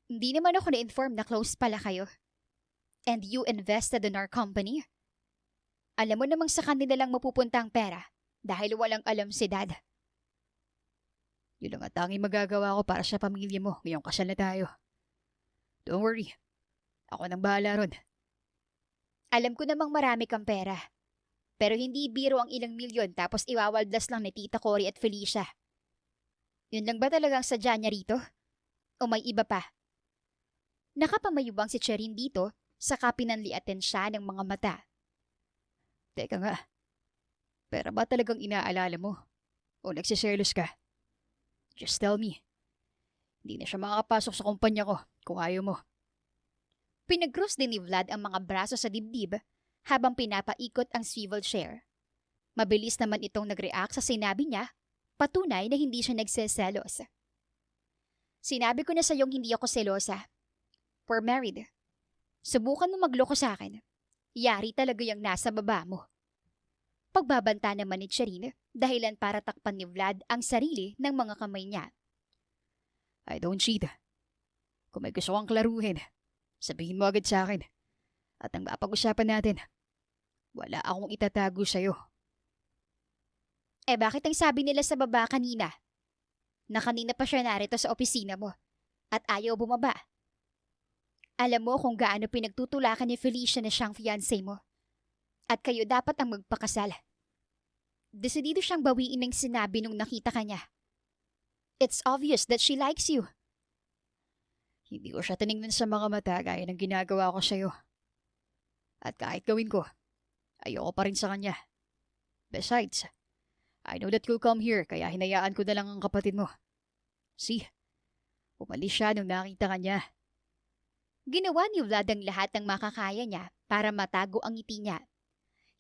Speaker 1: "Hindi naman ako na-inform na close pala kayo. And you invested in our company? Alam mo namang sa kanila lang mapupunta ang pera dahil walang alam si Dad."
Speaker 2: Yun lang ang tanging magagawa ko para sa pamilya mo ngayong kasal na tayo. Don't worry. Ako nang bahala ron.
Speaker 1: "Alam ko namang marami kang pera. Pero hindi biro ang ilang milyon tapos iwawaldas lang ni Tita Cory at Felicia. Yun lang ba talagang sadya niya rito? O may iba pa?" Nakapamayubang si Charin dito, saka pinanliatin siya ng mga mata.
Speaker 2: Teka nga. Pera ba talagang inaalala mo? O nagsiselos ka? Just tell me. Hindi na siya makakapasok sa kumpanya ko kung ayaw mo.
Speaker 1: Pinag-cross din ni Vlad ang mga braso sa dibdib habang pinapaikot ang swivel chair. Mabilis naman itong nag-react sa sinabi niya, patunay na hindi siya nagseselos. "Sinabi ko na sa iyong hindi ako selosa. We're married. Subukan mo magloko sa akin. Yari talaga yung nasa baba mo." Pagbabanta naman ni Charin, dahilan para takpan ni Vlad ang sarili ng mga kamay niya.
Speaker 2: I don't cheat. Kung may gusto kang klaruhin, sabihin mo agad sa akin. At ang mapag-usapan natin, wala akong itatago sa'yo.
Speaker 1: Bakit ang sabi nila sa baba kanina? Na kanina pa siya narito sa opisina mo at ayaw bumaba. Alam mo kung gaano pinagtutulakan ni Felicia na siyang fiancé mo. At kayo dapat ang magpakasal. Desidido siyang bawiin ng sinabi nung nakita ka niya. It's obvious that she likes you.
Speaker 2: Hindi ko siya tinignan sa mga mata gaya ng ginagawa ko sa'yo. At kahit gawin ko, ayoko pa rin sa kanya. Besides, I know that you'll come here kaya hinayaan ko na lang ang kapatid mo. See, umalis siya nung nakita ka niya.
Speaker 1: Ginawa ni Vlad ang lahat ng makakaya niya para matago ang ngiti niya.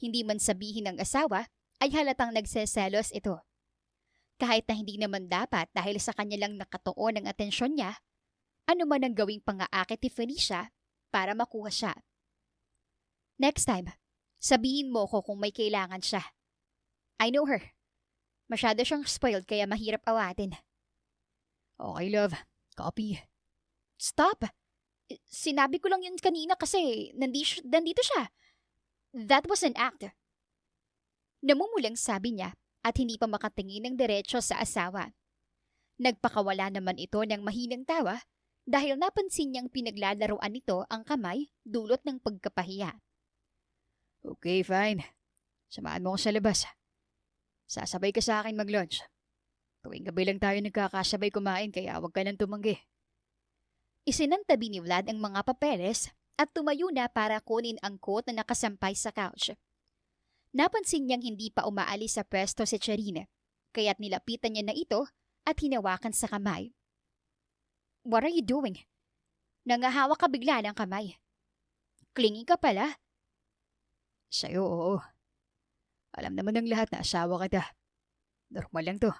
Speaker 1: Hindi man sabihin ng asawa, ay halatang nagseselos ito. Kahit na hindi naman dapat dahil sa kanya lang nakatuon ang atensyon niya, ano man ang gawing pang-aakit ni Felicia para makuha siya. Next time, sabihin mo ko kung may kailangan siya. I know her. Masyado siyang spoiled kaya mahirap awatin.
Speaker 2: Okay, love. Copy.
Speaker 1: Stop! Sinabi ko lang yun kanina kasi nandito siya. That was an act. Namumulang sabi niya at hindi pa makatingin ng diretso sa asawa. Nagpakawala naman ito ng mahinang tawa dahil napansin niyang pinaglalaroan nito ang kamay dulot ng pagkapahiya.
Speaker 2: Okay, fine. Samahan mo ko sa labas. Sasabay ka sa akin mag-lunch. Tuwing gabi lang tayo nagkakasabay kumain kaya huwag ka nang tumanggi. Isinantabi ni Vlad ang mga papeles at tumayo na para kunin ang coat na nakasampay sa couch. Napansin niyang hindi pa umaalis sa pwesto si Charin, kaya't nilapitan niya na ito at hinawakan sa kamay. What are you doing?
Speaker 1: Nangahawak ka bigla ng kamay. Clingy ka pala.
Speaker 2: Sa'yo, oo. Alam naman ng lahat na asawa kita. Normal lang to.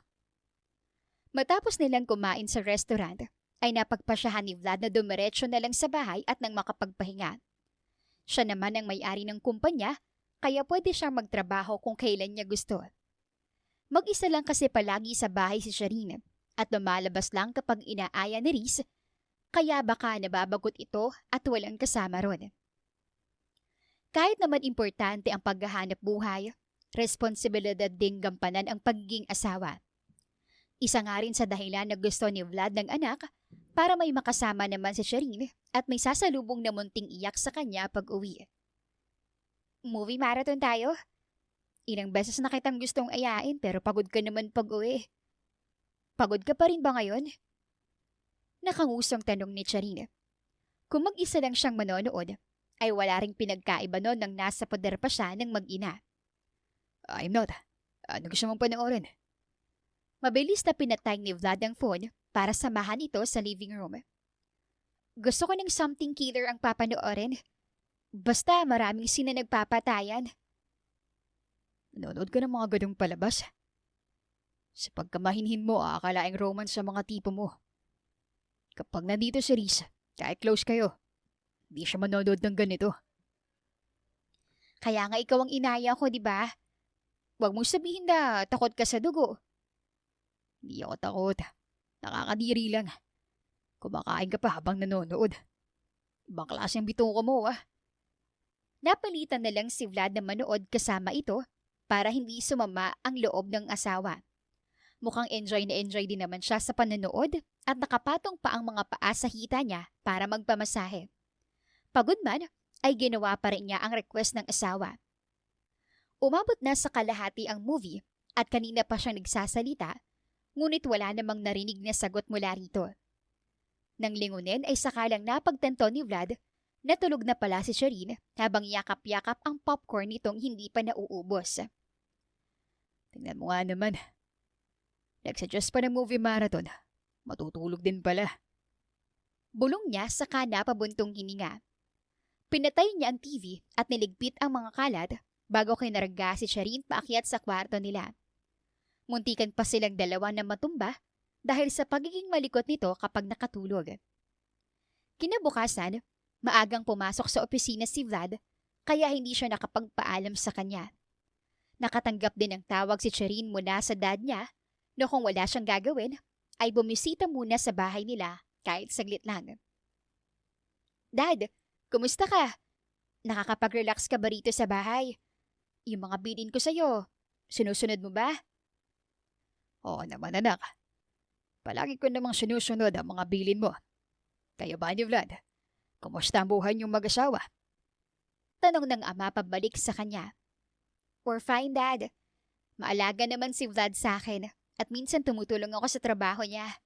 Speaker 1: Matapos nilang kumain sa restaurant, ay napagpasyahan ni Vlad na dumiretso na lang sa bahay at nang makapagpahinga. Siya naman ang may-ari ng kumpanya, kaya pwede siyang magtrabaho kung kailan niya gusto. Mag-isa lang kasi palagi sa bahay si Shireen at lumalabas lang kapag inaaya ni Reese, kaya baka nababagot ito at walang kasama ron. Kahit naman importante ang paghahanap buhay, responsibilidad ding gampanan ang pagiging asawa. Isa nga rin sa dahilan na gusto ni Vlad ng anak para may makasama naman si Shireen at may sasalubong na munting iyak sa kanya pag uwi. Movie marathon tayo? Ilang beses na kitang gustong ayain pero pagod ka naman pag uwi. Pagod ka pa rin ba ngayon? Nakangusong tanong ni Shireen. Kung mag-isa lang siyang manonood, ay wala ring pinagkaiba noon nang nasa poder pa siya ng mag-ina.
Speaker 2: I'm not. Ano gusto mong panoorin?
Speaker 1: Mabilis na pinatay ni Vlad ang phone para samahan ito sa living room. Gusto ko ng something killer ang papanoorin. Basta maraming sina nagpapatayan.
Speaker 2: Nanonood ka ng mga ganong palabas? Sa pagkamahinhin mo, aakalaing romance sa mga tipo mo. Kapag nandito si Reese, kahit close kayo, di siya manonood ng ganito.
Speaker 1: Kaya nga ikaw ang inaya ko, di ba? Huwag mong sabihin na takot ka sa dugo.
Speaker 2: Hindi ako takot. Nakakadiri lang. Kumakain ka pa habang nanonood. Ibang klaseng bituko mo, ah.
Speaker 1: Napalitan na lang si Vlad na manood kasama ito para hindi sumama ang loob ng asawa. Mukhang enjoy na enjoy din naman siya sa panonood at nakapatong pa ang mga paa sa hita niya para magpamasahe. Pagod man, ay ginawa pa rin niya ang request ng asawa. Umabot na sa kalahati ang movie at kanina pa siyang nagsasalita, ngunit wala namang narinig na sagot mula rito. Nang lingunin ay sakalang napagtanto ni Vlad na tulog na pala si Shireen habang yakap-yakap ang popcorn nitong hindi pa nauubos.
Speaker 2: Tingnan mo nga naman. Nagsuggest pa ng movie marathon. Matutulog din pala.
Speaker 1: Bulong niya saka napabuntong hininga. Pinatay niya ang TV at niligpit ang mga kalat bago kinarga si Shireen paakyat sa kwarto nila. Muntikan pa silang dalawa na matumba dahil sa pagiging malikot nito kapag nakatulog. Kinabukasan, maagang pumasok sa opisina si Vlad kaya hindi siya nakapagpaalam sa kanya. Nakatanggap din ng tawag si Shireen mula sa dad niya na kung wala siyang gagawin ay bumisita muna sa bahay nila kahit saglit lang. Dad, kumusta ka? Nakakapag-relax ka ba rito sa bahay? Yung mga bilin ko sa'yo, sinusunod mo ba?
Speaker 2: Oo naman anak. Palagi ko namang sinusunod ang mga bilin mo. Kayo ba ni Vlad? Kumusta ang buhay niyong mag-asawa?
Speaker 1: Tanong ng ama pabalik sa kanya. We're fine, Dad. Maalaga naman si Vlad sa akin at minsan tumutulong ako sa trabaho niya.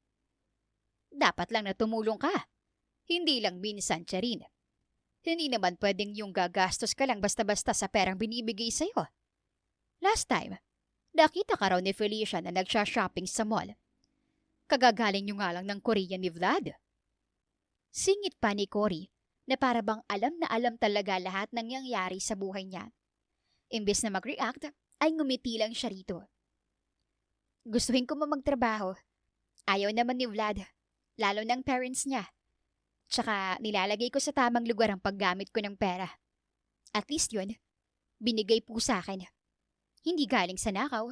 Speaker 1: Dapat lang na tumulong ka. Hindi lang minsan, Charin. Hindi naman pwedeng yung gagastos ka lang basta-basta sa perang binibigay sa'yo. Last time, nakita ka raw ni Felicia na nagsha-shopping sa mall. Kagagaling niyo nga lang ng Korean ni Vlad. Singit pa ni Cory na para bang alam na alam talaga lahat ng nangyayari sa buhay niya. Imbes na mag-react, ay ngumiti lang siya rito. Gustuhin ko magtrabaho. Ayaw naman ni Vlad, lalo ng parents niya. Tsaka nilalagay ko sa tamang lugar ang paggamit ko ng pera. At least yun, binigay po sa akin. Hindi galing sa nakaw.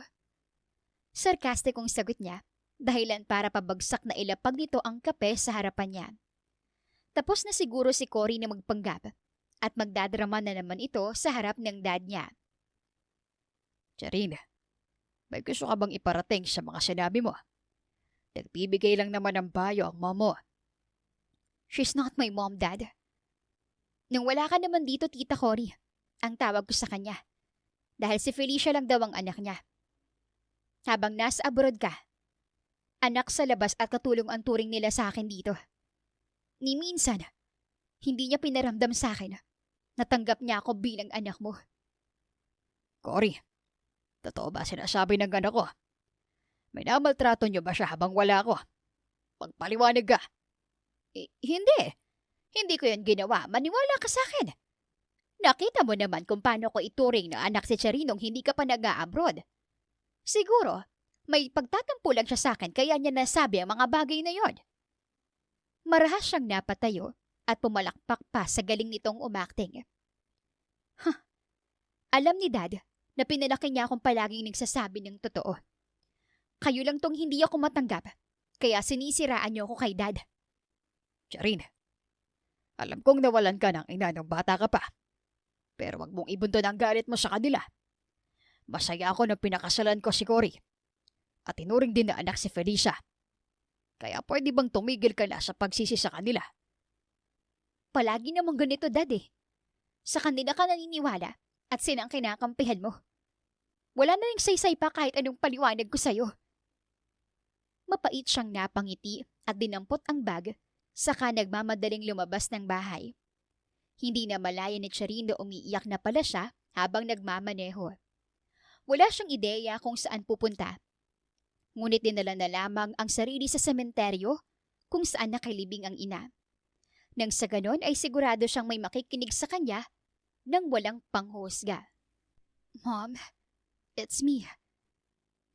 Speaker 1: Sarkastikong sagot niya, dahilan para pabagsak na ilapag nito ang kape sa harapan niya. Tapos na siguro si Cory na magpanggap at magdadrama na naman ito sa harap ng dad niya.
Speaker 2: Charin, may gusto ka bang iparating sa mga sinabi mo? Nagbibigay lang naman ng payo ang mom mo.
Speaker 1: She's not my mom, Dad. Nung wala ka naman dito, Tita Cory, ang tawag ko sa kanya. Dahil si Felicia lang daw ang anak niya. Habang nasa abroad ka, anak sa labas at katulong ang turing nila sa akin dito. Ni minsan, hindi niya pinaramdam sa akin. Natanggap niya ako bilang anak mo.
Speaker 2: Cory, totoo ba sinasabi ng anak ko? May namaltrato niyo ba siya habang wala ako? Pagpaliwanag ka.
Speaker 1: Hindi. Hindi ko yun ginawa. Maniwala ka sa akin. Nakita mo naman kung paano ko ituring na anak si Cherry nung hindi ka pa nag-a-abroad. Siguro, may pagtatampo lang siya sa akin kaya niya nasabi ang mga bagay na yon. Marahas siyang napatayo at pumalakpak pa sa galing nitong umakting. Alam ni Dad na pinalaki niya akong palaging nagsasabi ng totoo. Kayo lang tong hindi ako matanggap, kaya sinisiraan niyo ako kay Dad.
Speaker 2: Charin, alam kong nawalan ka ng ina nung bata ka pa. Pero wag mong ibunto ng galit mo sa kanila. Masaya ako na pinakasalan ko si Cory. At tinuring din na anak si Felicia. Kaya pwede bang tumigil ka na sa pagsisi sa kanila?
Speaker 1: Palagi namang ganito, Dad eh. Sa kanila ka naniniwala at sila ang kinakampihan mo. Wala na ring saysay pa kahit anong paliwanag ko sa'yo. Mapait siyang napangiti at dinampot ang bag, saka nagmamadaling lumabas ng bahay. Hindi na malaya ni Charin na umiiyak na pala siya habang nagmamaneho. Wala siyang ideya kung saan pupunta. Ngunit dinala na lamang ang sarili sa sementeryo kung saan nakilibing ang ina. Nang sa ganon ay sigurado siyang may makikinig sa kanya nang walang panghusga. Mom, it's me.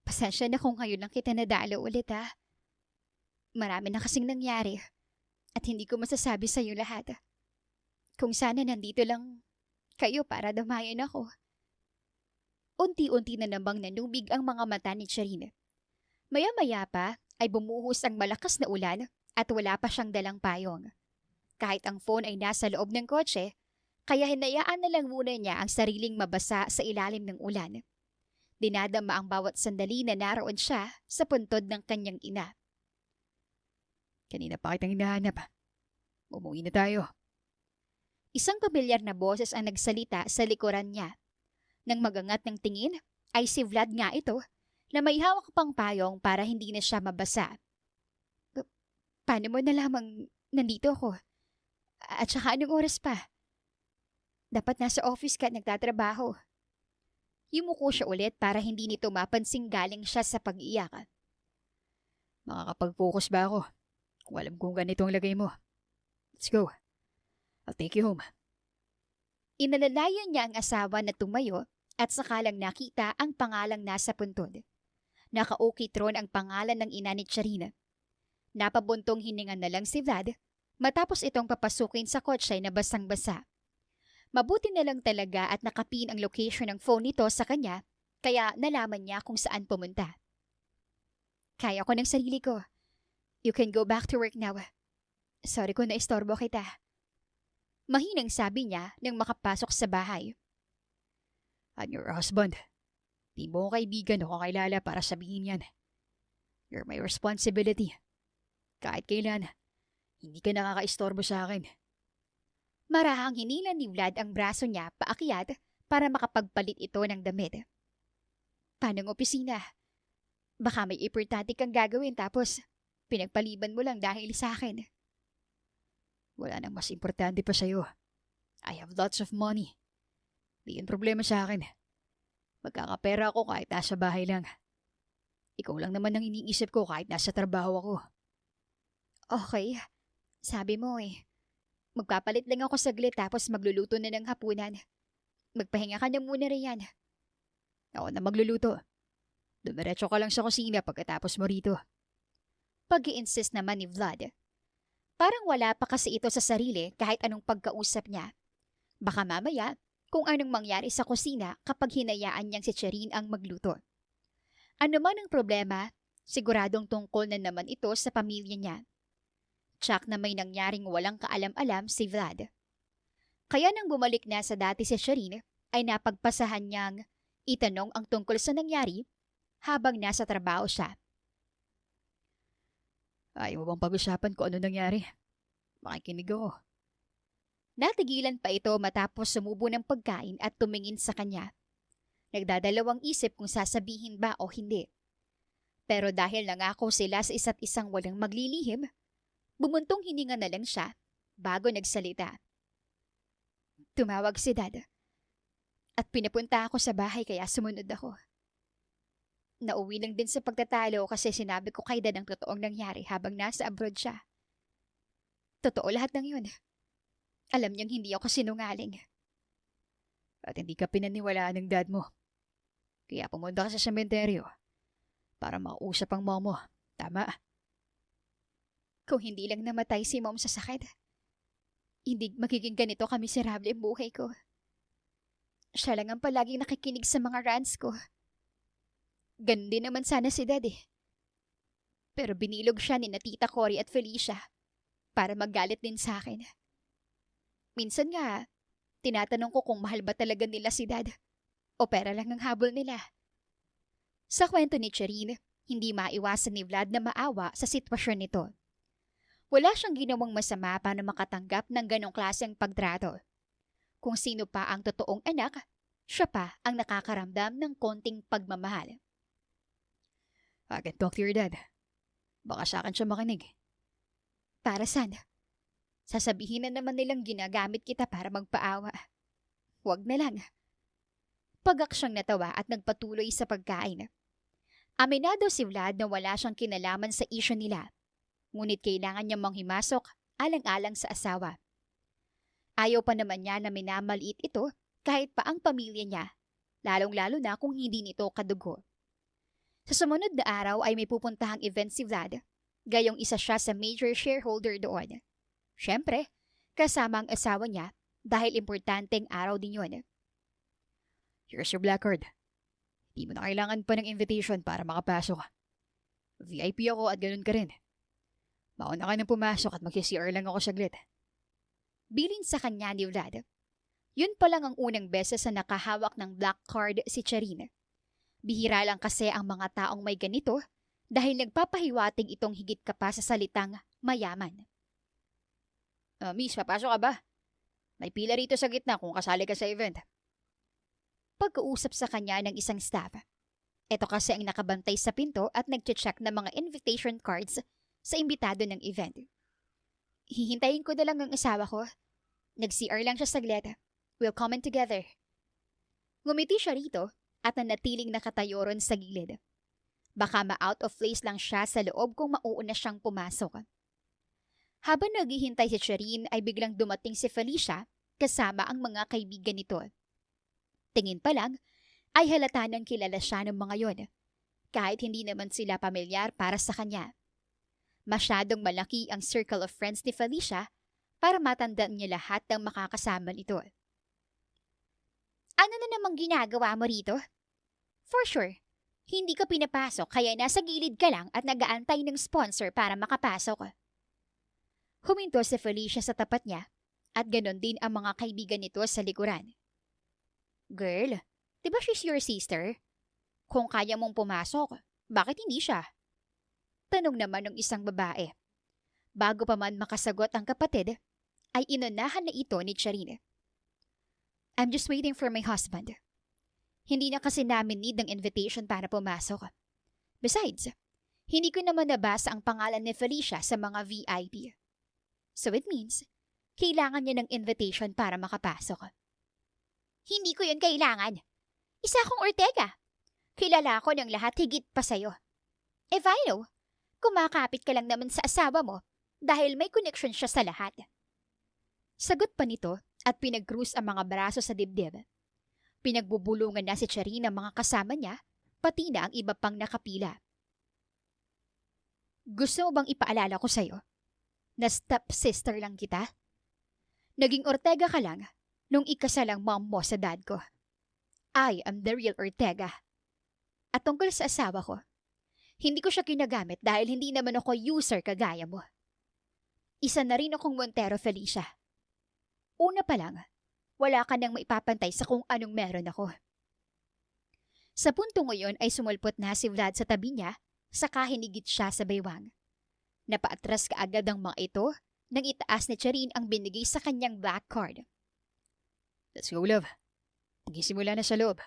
Speaker 1: Pasensya na kung ngayon lang kita nadalo ulit ha. Marami na kasing nangyari at hindi ko masasabi sa iyo lahat. Kung sana nandito lang kayo para damayan ako. Unti-unti na namang nanubig ang mga mata ni Charin. Maya-maya pa ay bumuhos ang malakas na ulan at wala pa siyang dalang payong. Kahit ang phone ay nasa loob ng kotse, kaya hinayaan na lang muna niya ang sariling mabasa sa ilalim ng ulan. Dinadama ang bawat sandali na naroon siya sa puntod ng kanyang ina.
Speaker 2: Kanina pa kitang hinahanap. Umuwi na tayo.
Speaker 1: Isang pamilyar na boses ang nagsalita sa likuran niya. Nang magangat ng tingin, ay si Vlad nga ito na may hawak pang payong para hindi na siya mabasa. Paano mo nalamang nandito ako? At saka anong oras pa? Dapat nasa office ka at nagtatrabaho. Yumuko siya ulit para hindi nito mapansing galing siya sa pag-iyak.
Speaker 2: Makakapag-focus ba ako? Kung alam kong ganito ang lagay mo. Let's go. I'll take you home.
Speaker 1: Inalalayan niya ang asawa na tumayo at sakalang nakita ang pangalang nasa puntod. Nakaukit ron ang pangalan ng ina ni Charina. Napabuntong hininga na lang si Vlad matapos itong papasukin sa kotse na basang-basa. Mabuti na lang talaga at nakapin ang location ng phone nito sa kanya kaya nalaman niya kung saan pumunta. Kaya ko ng sarili ko. You can go back to work now. Sorry kung naistorbo kita. Mahinang sabi niya nang makapasok sa bahay.
Speaker 2: I'm your husband. Di mo ko kaibigan o kakilala para sabihin yan. You're my responsibility. Kahit kailan, hindi ka nakakaistorbo sa akin.
Speaker 1: Marahang hinila ni Vlad ang braso niya paakyat para makapagpalit ito ng damit. Paano ng opisina? Baka may importante kang gagawin tapos pinagpaliban mo lang dahil sa akin.
Speaker 2: Wala nang mas importante pa sa'yo. I have lots of money. Di yun problema sa akin. Magkakapera ako kahit nasa bahay lang. Ikaw lang naman ang iniisip ko kahit nasa trabaho ako.
Speaker 1: Okay, sabi mo eh. Magpapalit lang ako saglit tapos magluluto na ng hapunan. Magpahinga ka na muna riyan.
Speaker 2: Ako na magluluto. Dumiretso ka lang sa kusina pagkatapos mo rito.
Speaker 1: Pag-i-insist naman ni Vlad. Parang wala pa kasi ito sa sarili kahit anong pagkausap niya. Baka mamaya, kung anong mangyari sa kusina kapag hinayaan niyang si Charin ang magluto. Ano man ang problema, siguradong tungkol na naman ito sa pamilya niya. Tsak na may nangyaring walang kaalam-alam si Vlad. Kaya nang bumalik na sa dati si Charin, ay napagpasahan niyang itanong ang tungkol sa nangyari habang nasa trabaho siya.
Speaker 2: Ayaw mo bang pag-usapan kung ano nangyari? Makikinig ako.
Speaker 1: Natigilan pa ito matapos sumubo ng pagkain at tumingin sa kanya. Nagdadalawang isip kung sasabihin ba o hindi. Pero dahil nangako sila sa isa't isang walang maglilihim, bumuntong hininga na lang siya bago nagsalita. Tumawag si Dad. At pinapunta ako sa bahay kaya sumunod ako. Nauwi lang din sa pagtatalo kasi sinabi ko kay Dad ang totoong nangyari habang nasa abroad siya. Totoo lahat ng yun. Alam niyang hindi ako sinungaling.
Speaker 2: At hindi ka pinaniwalaan ng dad mo. Kaya pumunta ka sa sementeryo para makausap ang mom mo. Tama?
Speaker 1: Kung hindi lang namatay si mom sa sakit, hindi magiging ganito kamiserable ang buhay ko. Siya lang ang palaging nakikinig sa mga rants ko. Ganun din naman sana si Dad eh. Pero binilog siya ni na Tita Cory at Felicia para maggalit din sa akin. Minsan nga, tinatanong ko kung mahal ba talaga nila si Dad o pera lang ang habol nila. Sa kwento ni Cherine, hindi maiwasan ni Vlad na maawa sa sitwasyon nito. Wala siyang ginawang masama para makatanggap ng ganong klaseng pagtrato. Kung sino pa ang totoong anak, siya pa ang nakakaramdam ng konting pagmamahal.
Speaker 2: I can talk to your dad. Baka sa akin siya makinig.
Speaker 1: Para saan? Sasabihin na naman nilang ginagamit kita para magpaawa. Huwag na lang. Pagaksyang natawa at nagpatuloy sa pagkain. Aminado si Vlad na wala siyang kinalaman sa isyu nila. Ngunit kailangan niyang manghimasok alang-alang sa asawa. Ayaw pa naman niya na minamaliit ito kahit pa ang pamilya niya, lalong-lalo na kung hindi nito kadugo. Sa sumunod na araw ay may pupuntahang event si Vlad, gayong isa siya sa major shareholder doon. Siyempre, kasama ang asawa niya dahil importanteng araw din yun.
Speaker 2: Here's your black card. Hindi mo na kailangan pa ng invitation para makapasok. VIP ako at ganun ka rin. Mauna ka nang pumasok at mag-CR lang ako saglit.
Speaker 1: Bilin sa kanya ni Vlad. Yun pa lang ang unang beses na nakahawak ng black card si Cherine. Bihira lang kasi ang mga taong may ganito dahil nagpapahiwating itong higit ka pa sa salitang mayaman.
Speaker 2: Miss, papasok ka ba? May pila rito sa gitna kung kasali ka sa event.
Speaker 1: Pagkausap sa kanya ng isang staff. Ito kasi ang nakabantay sa pinto at nagche-check ng mga invitation cards sa imbitado ng event. Hihintayin ko na lang ang asawa ko. Nag-CR lang siya saglit. We'll comment together. Ngumiti siya rito at nanatiling nakatayo ron sa gilid. Baka ma-out of place lang siya sa loob kung mauuna siyang pumasok. Habang naghihintay si Cherine ay biglang dumating si Felicia kasama ang mga kaibigan nito. Tingin pa lang ay halata nang kilala siya ng mga yon, kahit hindi naman sila pamilyar para sa kanya. Masyadong malaki ang circle of friends ni Felicia para matandaan niya lahat ng makakasama nito. Ano na namang ginagawa mo rito? For sure, hindi ka pinapasok kaya nasa gilid ka lang at nag-aantay ng sponsor para makapasok. Huminto si Felicia sa tapat niya at ganon din ang mga kaibigan nito sa likuran. Girl, di ba she's your sister? Kung kaya mong pumasok, bakit hindi siya? Tanong naman ng isang babae. Bago pa man makasagot ang kapatid, ay inunahan na ito ni Cherine. I'm just waiting for my husband. Hindi na kasi namin need ng invitation para pumasok. Besides, hindi ko naman nabasa ang pangalan ni Felicia sa mga VIP. So it means, kailangan niya ng invitation para makapasok. Hindi ko yun kailangan. Isa akong Ortega. Kilala ko ng lahat higit pa sa'yo. If I know, kumakapit ka lang naman sa asawa mo dahil may connection siya sa lahat. Sagot pa nito at pinag-cruise ang mga braso sa dibdib. Pinagbubulungan na si Cherine ang mga kasama niya, pati na ang iba pang nakapila. Gusto mo bang ipaalala ko sa'yo na step-sister lang kita? Naging Ortega ka lang nung ikasalang mom mo sa dad ko. I am the real Ortega. At tungkol sa asawa ko, hindi ko siya kinagamit dahil hindi naman ako user kagaya mo. Isa na rin akong Montero, Felicia. Una pa lang, wala ka nang maipapantay sa kung anong meron ako. Sa punto ngayon ay sumulpot na si Vlad sa tabi niya, saka hinigit siya sa baywang. Napaatras ka agad ang mga ito nang itaas ni Cherine ang binigay sa kanyang black card.
Speaker 2: Let's go, love. Magsisimula na sa loob.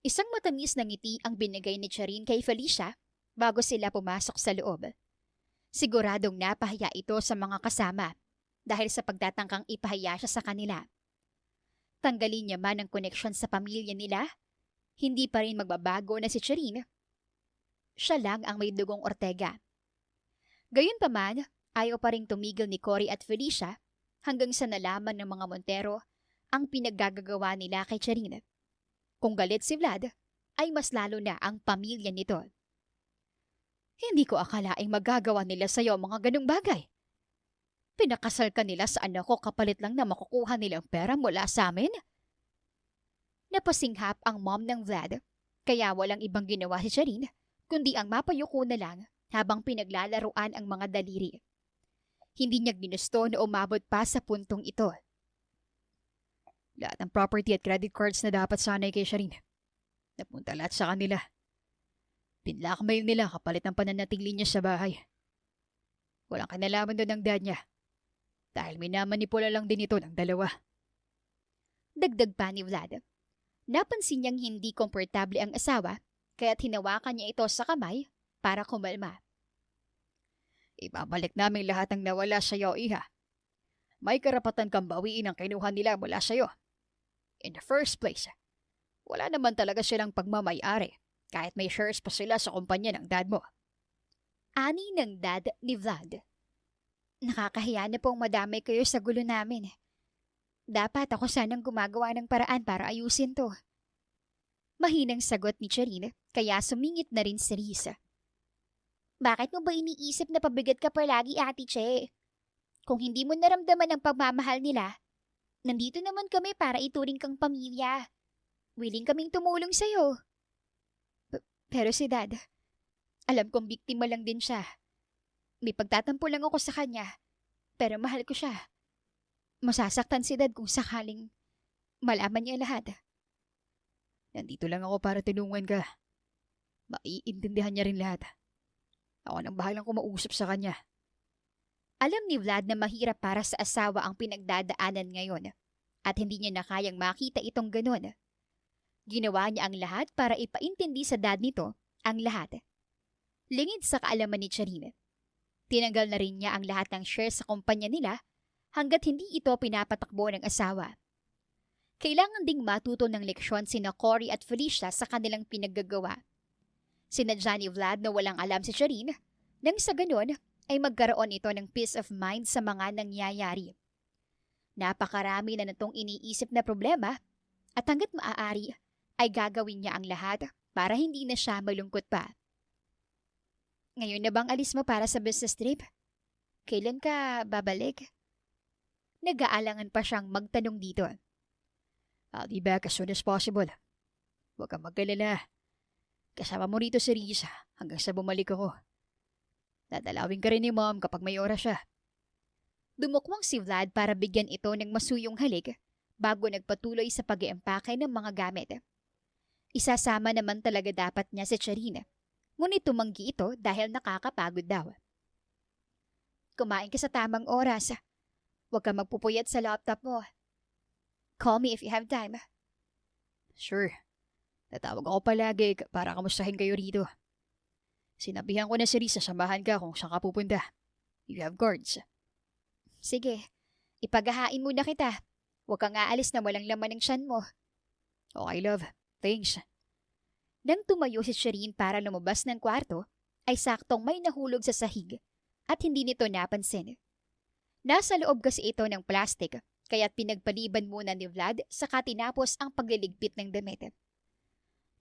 Speaker 1: Isang matamis na ngiti ang binigay ni Cherine kay Felicia bago sila pumasok sa loob. Siguradong napahiya ito sa mga kasama dahil sa pagtatangkang ipahiya siya sa kanila. Tanggalin niya man ang koneksyon sa pamilya nila, hindi pa rin magbabago na si Cherine. Siya lang ang may dugong Ortega. Gayunpaman, ayaw pa ring tumigil ni Cory at Felicia hanggang sa nalaman ng mga Montero ang pinaggagawa nila kay Charina. Kung galit si Vlad, ay mas lalo na ang pamilya nito. Hindi ko akalaing magagawa nila sa'yo mga ganung bagay. Pinakasal ka nila sa anak ko kapalit lang na makukuha nilang pera mula sa amin? Napasinghap ang mom ng Vlad, kaya walang ibang ginawa si Charine, kundi ang mapayuko na lang habang pinaglalaruan ang mga daliri. Hindi niya ginusto na umabot pa sa puntong ito. Lahat ng property at credit cards na dapat sanay kay Charine, napunta lahat sa kanila. Pinlakmail nila kapalit ng pananatili niya sa bahay. Walang kinalaman doon ng dad niya, dahil minamanipula lang din ito ng dalawa. Dagdag pa ni Vlad. Napansin niyang hindi komportable ang asawa, kaya't hinawakan niya ito sa kamay para kumalma. Ibabalik namin lahat ng nawala sa iyo, iha. May karapatan kang bawiin ang kinuha nila mula sa iyo. In the first place, wala naman talaga silang pagmamay-ari, kahit may shares pa sila sa kumpanya ng dad mo. Ani ng dad ni Vlad. Nakakahiya na pong madamay kayo sa gulo namin. Dapat ako sanang gumagawa ng paraan para ayusin to. Mahinang sagot ni Charine, kaya sumingit na rin si Risa. Bakit mo ba iniisip na pabigat ka palagi, Ate Che? Kung hindi mo naramdaman ang pagmamahal nila, nandito naman kami para ituring kang pamilya. Willing kaming tumulong sa'yo. Pero si Dad, alam kong biktima lang din siya. May pagtatampo lang ako sa kanya, pero mahal ko siya. Masasaktan si Dad kung sakaling malaman niya lahat. Nandito lang ako para tulungan ka. Maiintindihan niya rin lahat. Ako nang bahalang kumausap sa kanya. Alam ni Vlad na mahirap para sa asawa ang pinagdadaanan ngayon at hindi niya na kayang makita itong ganun. Ginawa niya ang lahat para ipaintindi sa dad nito ang lahat. Lingid sa kaalaman ni Charine. Tinanggal na rin niya ang lahat ng shares sa kumpanya nila hanggat hindi ito pinapatakbo ng asawa. Kailangan ding matuto ng leksyon sina Cory at Felicia sa kanilang pinaggagawa. Sinadya ni Vlad na walang alam si Charine, nang sa ganon ay magkaroon ito ng peace of mind sa mga nangyayari. Napakarami na natong iniisip na problema at hanggat maaari ay gagawin niya ang lahat para hindi na siya malungkot pa. Ngayon na bang alis mo para sa business trip? Kailan ka babalik? Nag-aalangan pa siyang magtanong dito. I'll be back as soon as possible. Huwag kang mag-alala. Kasama mo rito si Risa hanggang sa bumalik ako. Dadalawin ka rin ni Mom kapag may oras siya. Dumukwang si Vlad para bigyan ito ng masuyong halik bago nagpatuloy sa pag-iempake ng mga gamit. Isasama naman talaga dapat niya si Charina, ngunit tumanggi ito dahil nakakapagod daw. Kumain ka sa tamang oras. Huwag kang magpupuyat sa laptop mo. Call me if you have time. Sure. Tatawag ako palagi para kamustahin kayo rito. Sinabihan ko na si Risa samahan ka kung saan ka pupunta. You have guards. Sige, ipaghahain muna kita. Huwag kang aalis na walang laman ng tiyan mo. Okay, love. Thanks. Nang tumayo si Shireen para lumabas ng kwarto, ay saktong may nahulog sa sahig at hindi nito napansin. Nasa loob kasi ito ng plastic, kaya't pinagpaliban muna ni Vlad saka tinapos ang pagliligpit ng damit.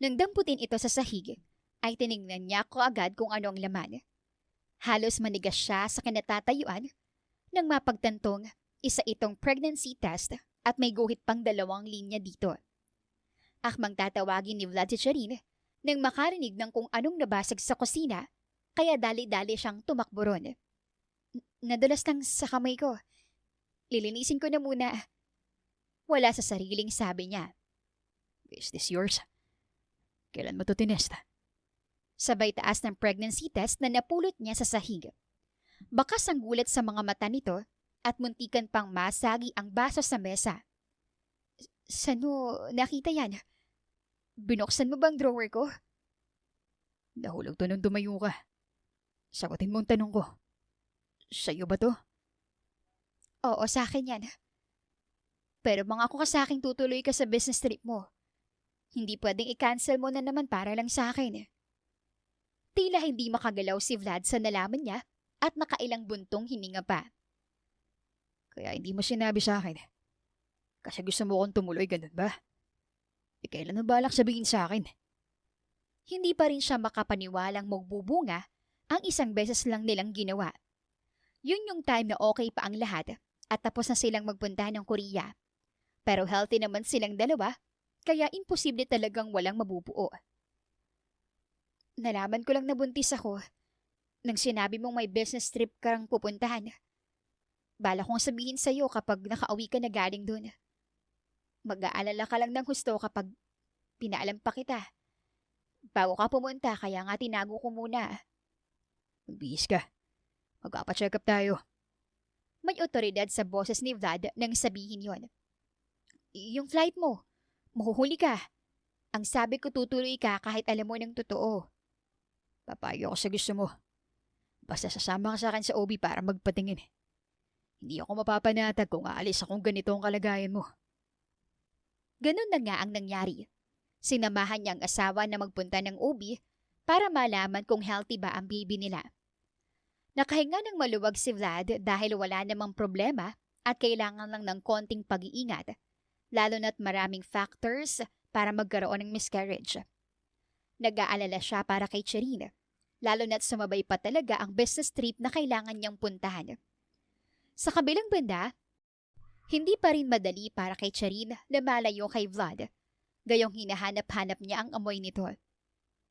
Speaker 1: Nang damputin ito sa sahig, ay tiningnan niya kaagad kung ano ang laman. Halos manigas siya sa kinatatayuan nang mapagtantong isa itong pregnancy test at may guhit pang 2 linya dito. Akmang tatawagin ni Vlad si Charine nang makarinig ng kung anong nabasag sa kusina, kaya dali-dali siyang tumakbo ron. Nadulas lang sa kamay ko. Lilinisin ko na muna. Wala sa sariling sabi niya. Is this yours? Kailan mo to tinest? Sabay taas ng pregnancy test na napulot niya sa sahig. Bakas ang gulat sa mga mata nito at muntikan pang masagi ang baso sa mesa. Saan mo nakita yan? Binuksan mo bang drawer ko? Nahulog to nung tumayo ka. Sagutin mo ang tanong ko. Sa'yo ba to? Oo, sa akin yan. Pero mangako ka sa akin tutuloy ka sa business trip mo. Hindi pwedeng i-cancel mo na naman para lang sa akin. Tila hindi makagalaw si Vlad sa nalaman niya at nakailang buntong hininga pa.
Speaker 2: Kaya hindi mo sinabi sa akin. Kasi gusto mo kong tumuloy, ganun ba? Kailan mo balak sabihin sa akin?
Speaker 1: Hindi pa rin siya makapaniwalang magbubunga ang isang beses lang nilang ginawa. Yun yung time na okay pa ang lahat at tapos na silang magpunta ng Korea. Pero healthy naman silang dalawa, kaya imposible talagang walang mabubuo. Nalaman ko lang na buntis ako nang sinabi mong may business trip kang pupuntahan. Bala kong sabihin sa'yo kapag nakauwi ka na galing dun. Mag-aalala ka lang ng husto kapag pinaalam pa kita. Bago ka pumunta, kaya nga tinago ko muna.
Speaker 2: Magbihis ka. Magpapacheck up tayo.
Speaker 1: May otoridad sa boses ni Vlad nang sabihin yon. Yung flight mo, mahuhuli ka. Ang sabi ko tutuloy ka kahit alam mo ng totoo.
Speaker 2: Papayo ako sa gusto mo. Basta sasama ka sa akin sa OB para magpatingin. Hindi ako mapapanatag kung aalis akong ganito ang kalagayan mo.
Speaker 1: Ganun na nga ang nangyari. Sinamahan niya ang asawa na magpunta ng OB para malaman kung healthy ba ang baby nila. Nakahinga ng maluwag si Vlad dahil wala namang problema at kailangan lang ng konting pag-iingat, lalo na't maraming factors para magkaroon ng miscarriage. Nag-aalala siya para kay Cherine, lalo na't sumabay pa talaga ang business trip na kailangan niyang puntahan. Sa kabilang banda, hindi pa rin madali para kay Cherine na malayo kay Vlad. Gayong hinahanap-hanap niya ang amoy nito.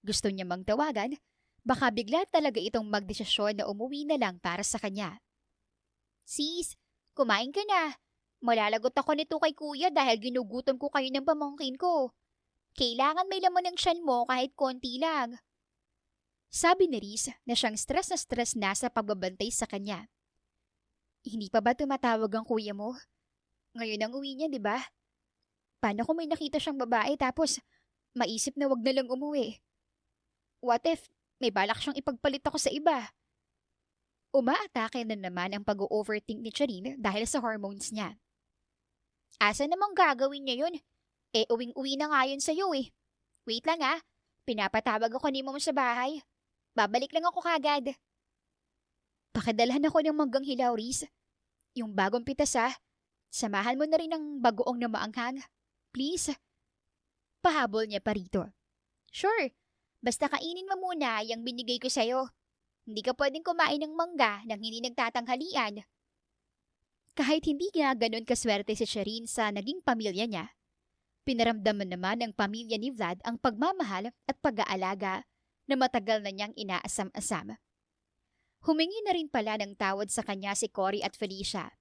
Speaker 1: Gusto niya magtawagan, baka bigla talaga itong magdesisyon na umuwi na lang para sa kanya. Sis, kumain ka na. Malalagot ako nito kay kuya dahil ginugutom ko kayo ng pamangkin ko. Kailangan may laman ng tiyan mo kahit konti lang. Sabi ni Riz na siyang stress na sa pagbabantay sa kanya. Hindi pa ba tumatawag ang kuya mo? Ngayon ang uwi niya, di ba? Paano kung may nakita siyang babae tapos maisip na wag na lang umuwi? What if may balak siyang ipagpalit ako sa iba? Umaatake na naman ang pag-overthink ni Charine dahil sa hormones niya. Asa namang gagawin niya yun? Uwing-uwi na nga yun sa'yo eh. Wait lang ah, pinapatawag ako ni Mom sa bahay. Babalik lang ako kagad. Pakidalhan ako ng manggang hilaw, Riz. Yung bagong pitas ah. Samahan mo na rin ng bagoong na maanghang. Please. Pahabol niya pa rito. Sure. Basta kainin mo muna yung binigay ko sa'yo. Hindi ka pwedeng kumain ng mangga nang hindi nagtatanghalian. Kahit hindi nga ganun kaswerte si Shireen sa naging pamilya niya, pinaramdaman naman ng pamilya ni Vlad ang pagmamahal at pag-aalaga na matagal na niyang inaasam-asam. Humingi na rin pala ng tawad sa kanya si Cory at Felicia.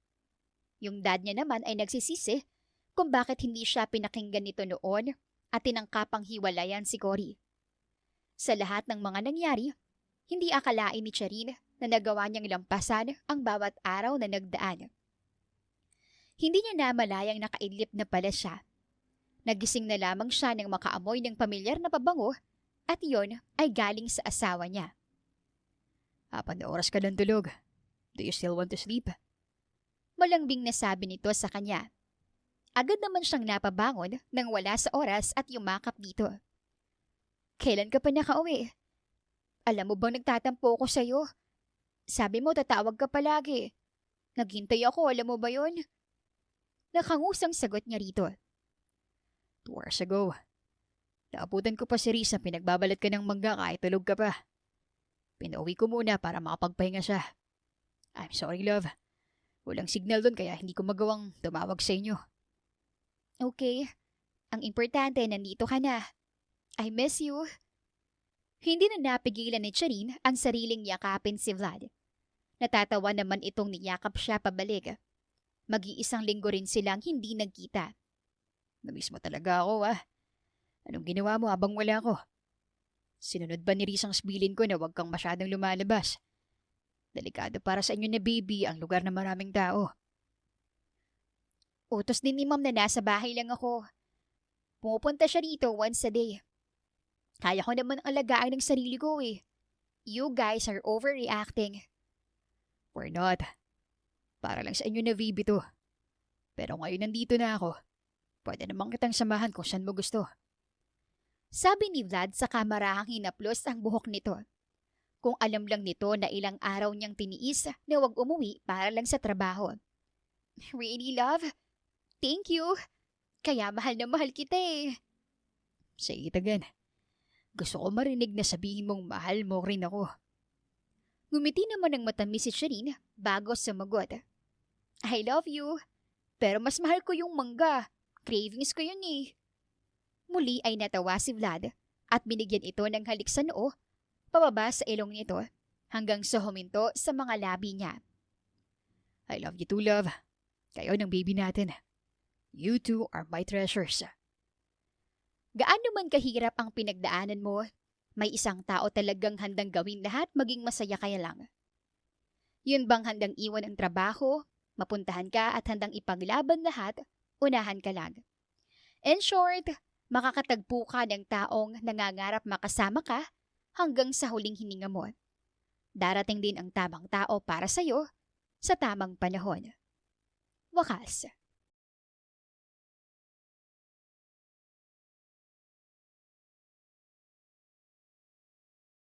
Speaker 1: Yung dad niya naman ay nagsisisi kung bakit hindi siya pinakinggan nito noon at tinangkapang hiwalayan si Cory. Sa lahat ng mga nangyari, hindi akalain ni Charine na nagawa niyang lampasan ang bawat araw na nagdaan. Hindi niya namalayang nakaidlip na pala siya. Nagising na lamang siya nang makaamoy ng pamilyar na pabango at iyon ay galing sa asawa niya.
Speaker 2: 4 na oras ka ng tulog. Do you still want to sleep?
Speaker 1: Malambing na sabi nito sa kanya. Agad naman siyang napabangon nang wala sa oras at yumakap dito. Kailan ka pa nakauwi? Alam mo bang nagtatampo ko sa'yo? Sabi mo tatawag ka palagi. Naghintay ako, alam mo ba yun? Nakangusang sagot niya rito.
Speaker 2: 2 hours ago. Naabutan ko pa si Risa, pinagbabalat ka ng mangga kahit tulog ka pa. Pinauwi ko muna para makapagpahinga siya. I'm sorry, love. Walang signal doon kaya hindi ko magawang tumawag sa inyo.
Speaker 1: Okay. Ang importante, nandito ka na. I miss you. Hindi na napigilan ni Charine ang sariling yakapin si Vlad. Natatawa naman itong niyakap siya pabalik. Mag-iisang linggo rin silang hindi nagkita.
Speaker 2: Namiss mo talaga ako, ah. Anong ginawa mo habang wala ko? Sinunod ba ni Risang sbilin ko na huwag kang masyadong lumalabas? Delikado para sa inyo na baby ang lugar na maraming tao.
Speaker 1: Utos din ni Mom na nasa bahay lang ako. Pumupunta siya rito once a day. Kaya ko naman alagaan ng sarili ko eh. You guys are overreacting.
Speaker 2: We're not. Para lang sa inyo na baby to. Pero ngayon nandito na ako. Pwede namang kitang samahan kung saan mo gusto.
Speaker 1: Sabi ni Vlad sa kamarahang hinaplos ang buhok nito. Kung alam lang nito na ilang araw niyang tiniis na huwag umuwi para lang sa trabaho. Really, love? Thank you. Kaya mahal na mahal kita eh.
Speaker 2: Sige, Tagan. Gusto ko marinig na sabihin mong mahal mo rin ako.
Speaker 1: Ngumiti naman ng matamis si Shireen bago sumagot. I love you. Pero mas mahal ko yung mangga. Cravings ko yun eh. Muli ay natawa si Vlad at binigyan ito ng halik sa noo, pababa sa ilong nito hanggang sa huminto sa mga labi niya.
Speaker 2: I love you too, love. Kayo ng baby natin. You two are my treasures.
Speaker 1: Gaano man kahirap ang pinagdaanan mo, may isang tao talagang handang gawin lahat maging masaya kaya lang. Yun bang handang iwan ang trabaho, mapuntahan ka at handang ipaglaban lahat, unahan ka lang. In short, makakatagpo ka ng taong nangangarap makasama ka hanggang sa huling hininga mo. Darating din ang tamang tao para sa'yo sa tamang panahon. Wakas.